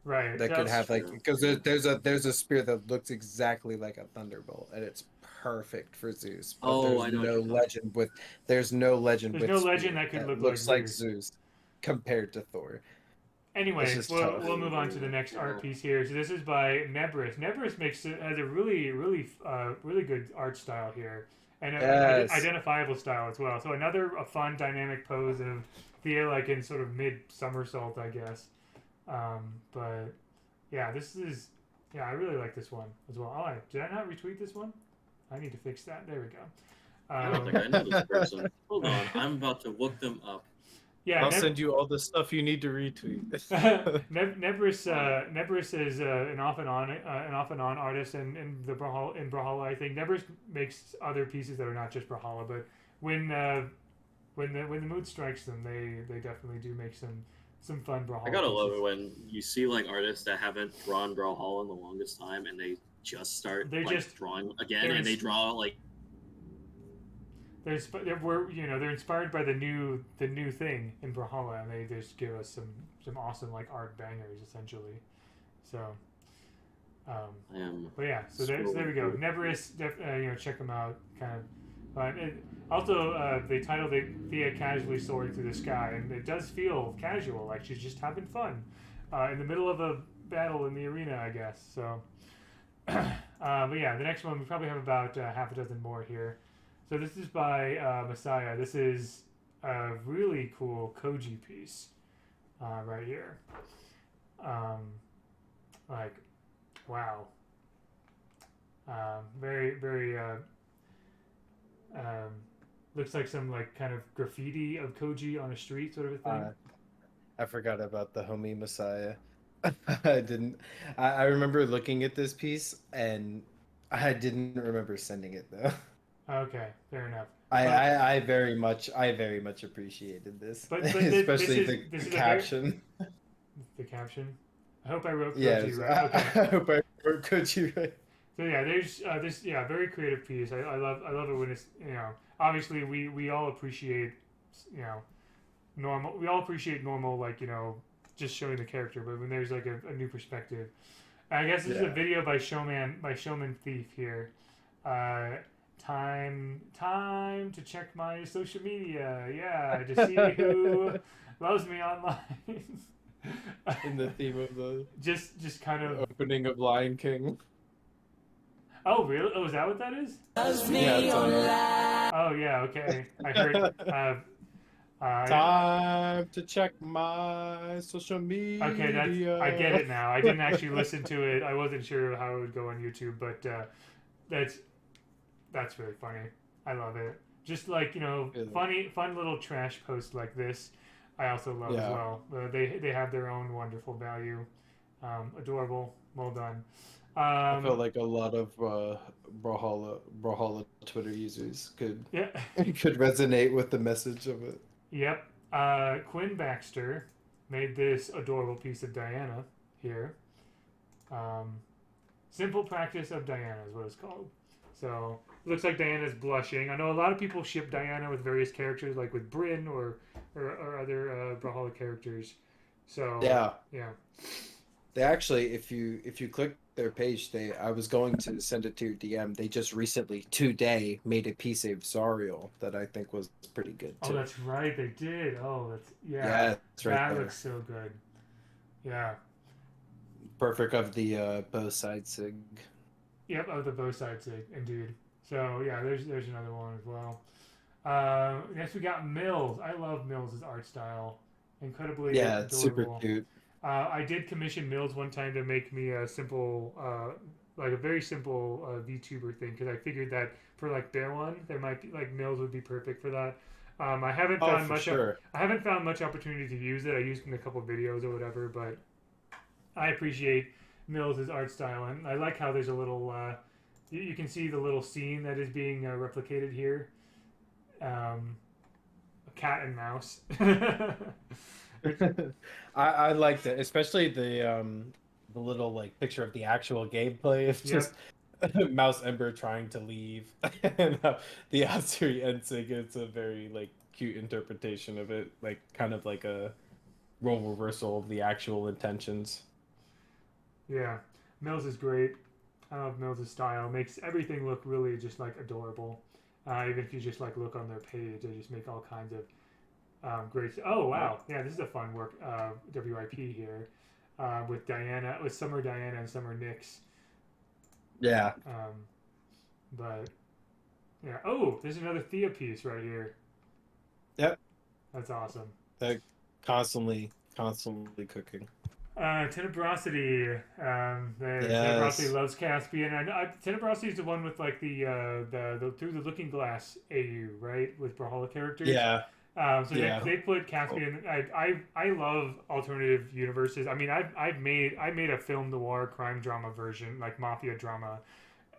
Right. that could have like true. because there's a spear that looks exactly like a thunderbolt and it's perfect for Zeus. But I know what you're talking there's no legend There's with no spear legend that could look looks like like Zeus compared to Thor. Anyway, This is we'll, tough. we'll move on to the next art piece here. So this is by Nebris. Nebris has a really good art style here, and an identifiable style as well. So a fun dynamic pose of Thea like in sort of mid somersault, I guess. But yeah, I really like this one as well. Oh, did I not retweet this one? I need to fix that. There we go. I don't think I know this person. Hold on, I'm about to look them up. Yeah, I'll send you all the stuff you need to retweet. Nebris is an off and on artist in Brawlhalla. I think Nebris makes other pieces that are not just Brawlhalla, but when the mood strikes them, they definitely do make some fun Brawlhalla. I gotta pieces. love it when you see like artists that haven't drawn Brawlhalla in the longest time, and they just start drawing again, and they draw like. They're inspired by the new thing in Brawlhalla, and they just give us some awesome like art bangers essentially. So, but yeah, so there we go. Nebris, check them out. Kind of, also they titled it Thea casually soaring through the sky, and it does feel casual, like she's just having fun in the middle of a battle in the arena, I guess. So, but yeah, the next one we probably have about half a dozen more here. So this is by Messiah. This is a really cool Koji piece right here. Like, wow. Very looks like some like kind of graffiti of Koji on a street sort of a thing. I forgot about the homie Messiah. I didn't. I remember looking at this piece and I didn't remember sending it though. Okay, fair enough. I very much appreciated this, but especially this the caption. The caption. I hope I wrote Koji Yes, right. Okay. I hope I wrote Koji right. So yeah, there's this very creative piece. I love it when it's obviously we all appreciate normal. We all appreciate normal like just showing the character, but when there's like a new perspective. I guess this is a video by Showman Thief here. Time to check my social media. Yeah, to see who loves me online. In the theme of the just kind of opening of Lion King. Oh really? Oh, is that what that is? Yeah, oh yeah, okay. I heard. Time to check my social media. Okay, I get it now. I didn't actually listen to it. I wasn't sure how it would go on YouTube, but that's really funny. I love it. Just like fun little trash posts like this. I also love as well. They have their own wonderful value. Adorable. Well done. I felt like a lot of Brawlhalla Twitter users could resonate with the message of it. Yep. Quinn Baxter made this adorable piece of Diana here. Um, Simple Practice of Diana is what it's called. So it looks like Diana's blushing. I know a lot of people ship Diana with various characters, like with Bryn or other Brawlhalla characters. So Yeah, yeah. they actually, if you click their page, I was going to send it to your DM. They just recently today made a piece of Zariel that I think was pretty good Oh, too. that's right. They did. Oh, that's yeah. Yeah, it's right That there. looks so good. Yeah. Perfect of the both side sig. Yep. Of the both sides, indeed. So yeah, there's another one as well. Next we got Mills. I love Mills' art style. Incredibly Yeah, it's super adorable. cute. I did commission Mills one time to make me a simple, like a very simple VTuber thing because I figured that for like Bear One, there might be like Mills would be perfect for that. I haven't Oh, found for much. sure. I haven't found much opportunity to use it. I used it in a couple of videos or whatever, but I appreciate Mills' art style and I like how there's a little. You can see the little scene that is being replicated here. A cat and mouse. I liked it, especially the little like picture of the actual gameplay of Yep. just Mouse Ember trying to leave and the Atsuri Ensig. It's a very like cute interpretation of it, like kind of like a role reversal of the actual intentions. Yeah, Mills is great. I love Mills' style. Makes everything look really just like adorable. Even if you just like look on their page, they just make all kinds of great. Oh wow, yeah, this is a fun work. WIP here with Diana, with Summer Diana and Summer Nyx. Yeah, But yeah. Oh, there's another Thea piece right here. yep. That's awesome. They're constantly cooking. Tenebrosity. Tenebrosity Yes. loves Caspian. And Tenebrosity is the one with like the Through the Looking Glass AU, right? With Brawlhalla characters. Yeah, So yeah. they put Caspian. I love alternative universes. I mean, I made a film noir crime drama version, like mafia drama,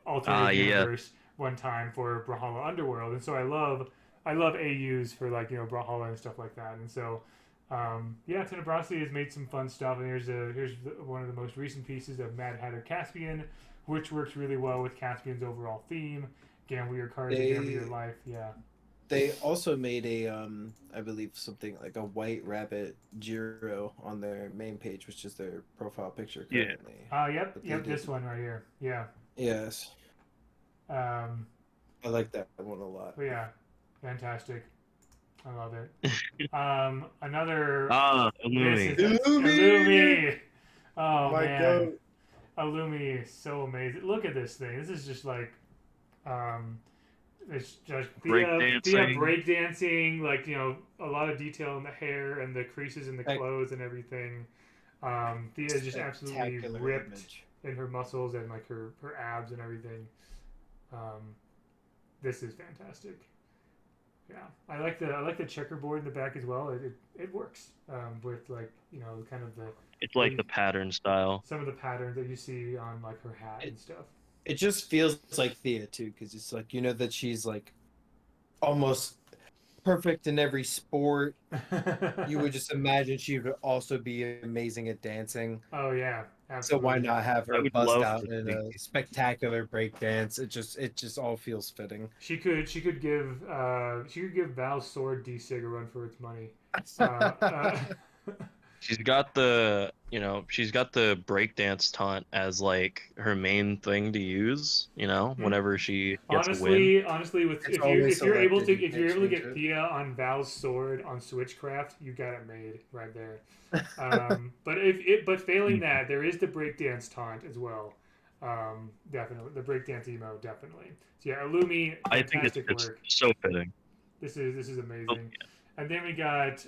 alternative Yeah. universe one time for Brawlhalla Underworld, and so I love AUs for like Brawlhalla and stuff like that, and so. Yeah, Tenebrosity has made some fun stuff, and here's one of the most recent pieces of Mad Hatter Caspian, which works really well with Caspian's overall theme. Gamble your cards and gamble your They life. Yeah. they also made a I believe something like a white rabbit Jiro on their main page, which is their profile picture Yeah. currently. Yep. But they Yep. This did. one right here. Yeah. Yes, Um, I like that one a lot. but yeah, fantastic. I love it. Another. This Illumi. is Illumi. Oh My man, goat. Illumi is so amazing. Look at this thing. This is just like, um, it's just Thea Breakdancing. breakdancing. Like a lot of detail in the hair and the creases in the Like- clothes and everything. Thea is just absolutely Spectacular ripped image. in her muscles and like her abs and everything. This is fantastic. Yeah, I like the checkerboard in the back as well. It works with like kind of It's like the pattern style. some of the patterns that you see on like her hat and stuff. It just feels like Thea too, because it's like that she's like almost perfect in every sport. You would just imagine she would also be amazing at dancing. Oh yeah, So absolutely. why not have I her would bust love out to in see- a spectacular breakdance? It just all feels fitting. She could give Val's sword D-Sig a run for its money. Uh, She's got the breakdance taunt as like her main thing to use, whenever she gets a win. honestly, with It's if always you're able to selected, you if you're can't able to change get it. Thea on Val's sword on Switchcraft, you got it made right there. But failing that, there is the breakdance taunt as well. Definitely the breakdance emo, definitely. So yeah, Illumi, I think it's fantastic just work. so fitting. This is amazing. Oh, And then we got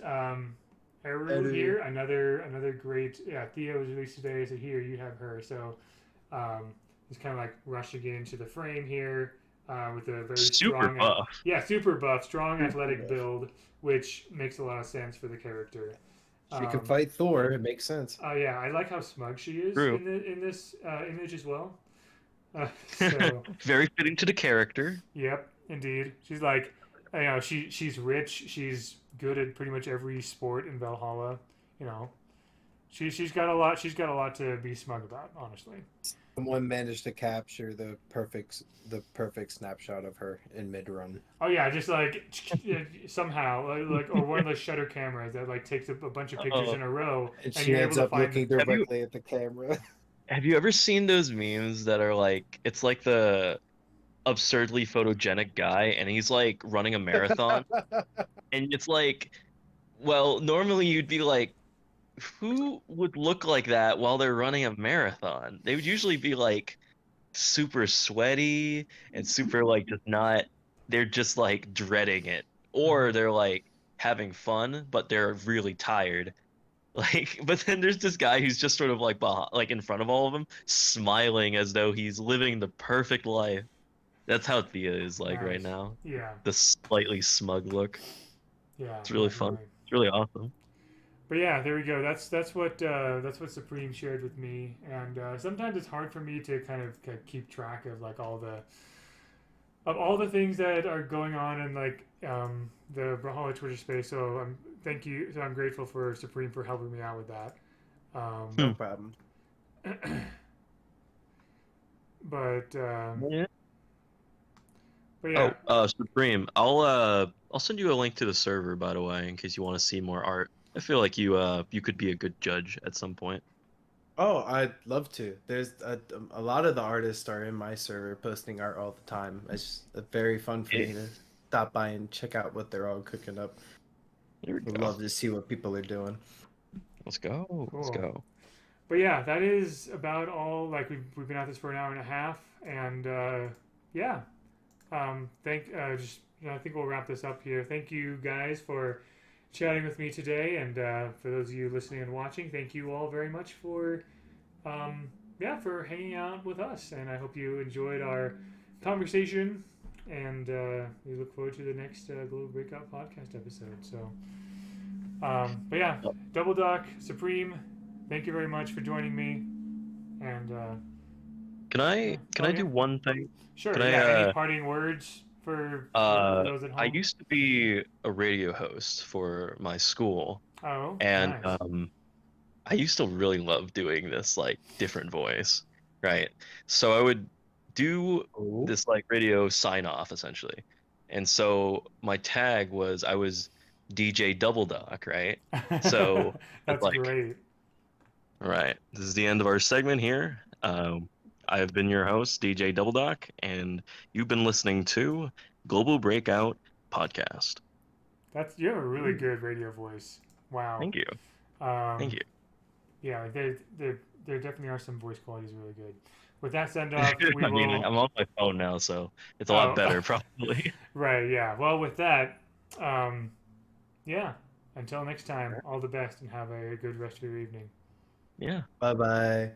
Eru Eru. here, another great. Yeah, Thea was released today, so here you have her. So he's kind of like rushing into the frame here with a very Super strong, buff. yeah, super buff, strong Super athletic buff. build, which makes a lot of sense for the character. She can fight Thor. It makes sense. Oh yeah, I like how smug she is True. in this image as well. So Very fitting to the character. yep, indeed, she's like. she's rich. She's good at pretty much every sport in Valhalla. You know, she's got a lot. She's got a lot to be smug about, honestly. Someone managed to capture the perfect snapshot of her in mid run. Oh yeah, just like somehow, or one of those shutter cameras that like takes a bunch of pictures in a row, And and she you're ends able to up find. looking directly at the camera. Have you ever seen those memes that are like, it's like the absurdly photogenic guy and he's like running a marathon and it's like, well, normally you'd be like, who would look like that while they're running a marathon? They would usually be like super sweaty and super like just not, they're just like dreading it. Or they're like having fun, but they're really tired. Like, but then there's this guy who's just sort of like behind, like in front of all of them, smiling as though he's living the perfect life. That's how Thea is like right Nice. now. Yeah, The slightly smug look. yeah, It's really fun. definitely. It's really awesome. But yeah, there we go. That's what Supreme shared with me, and sometimes it's hard for me to kind of keep track of like all the things that are going on in like the Brawlhalla Twitter space. So thank you. So I'm grateful for Supreme for helping me out with that. No problem. But Yeah. but yeah, Supreme. I'll send you a link to the server, by the way, in case you want to see more art. I feel like you could be a good judge at some point. Oh, I'd love to. There's a lot of the artists are in my server posting art all the time. It's just very fun for me to stop by and check out what they're all cooking up. Here we Would go. love to see what people are doing. Let's go. Let's Cool. go. but yeah, that is about all. Like we've been at this for an hour and a half, and yeah, I think we'll wrap this up here. Thank you guys for chatting with me today, and for those of you listening and watching, thank you all very much for for hanging out with us. And I hope you enjoyed our conversation. And we look forward to the next Global Breakout podcast episode. So, but yeah, Dubledoc, Supreme, thank you very much for joining me. And Can I do one thing? Sure. Can Any parting words for those at home? I used to be a radio host for my school, Oh, and nice. I used to really love doing this like different voice, right? So I would do this like radio sign off essentially. And so my tag was I was DJ Dubledoc, right? So it's That's like, great. right, this is the end of our segment here. I have been your host, DJ Dubledoc, and you've been listening to Global Breakout Podcast. You have a really good radio voice. Wow. Thank you. Thank you. Yeah, there definitely are some voice qualities really good. With that send off, we I mean, will. I'm on my phone now, so it's a lot better, probably. Right. Yeah. Well, with that, yeah. Until next time, all the best and have a good rest of your evening. Yeah. Bye bye.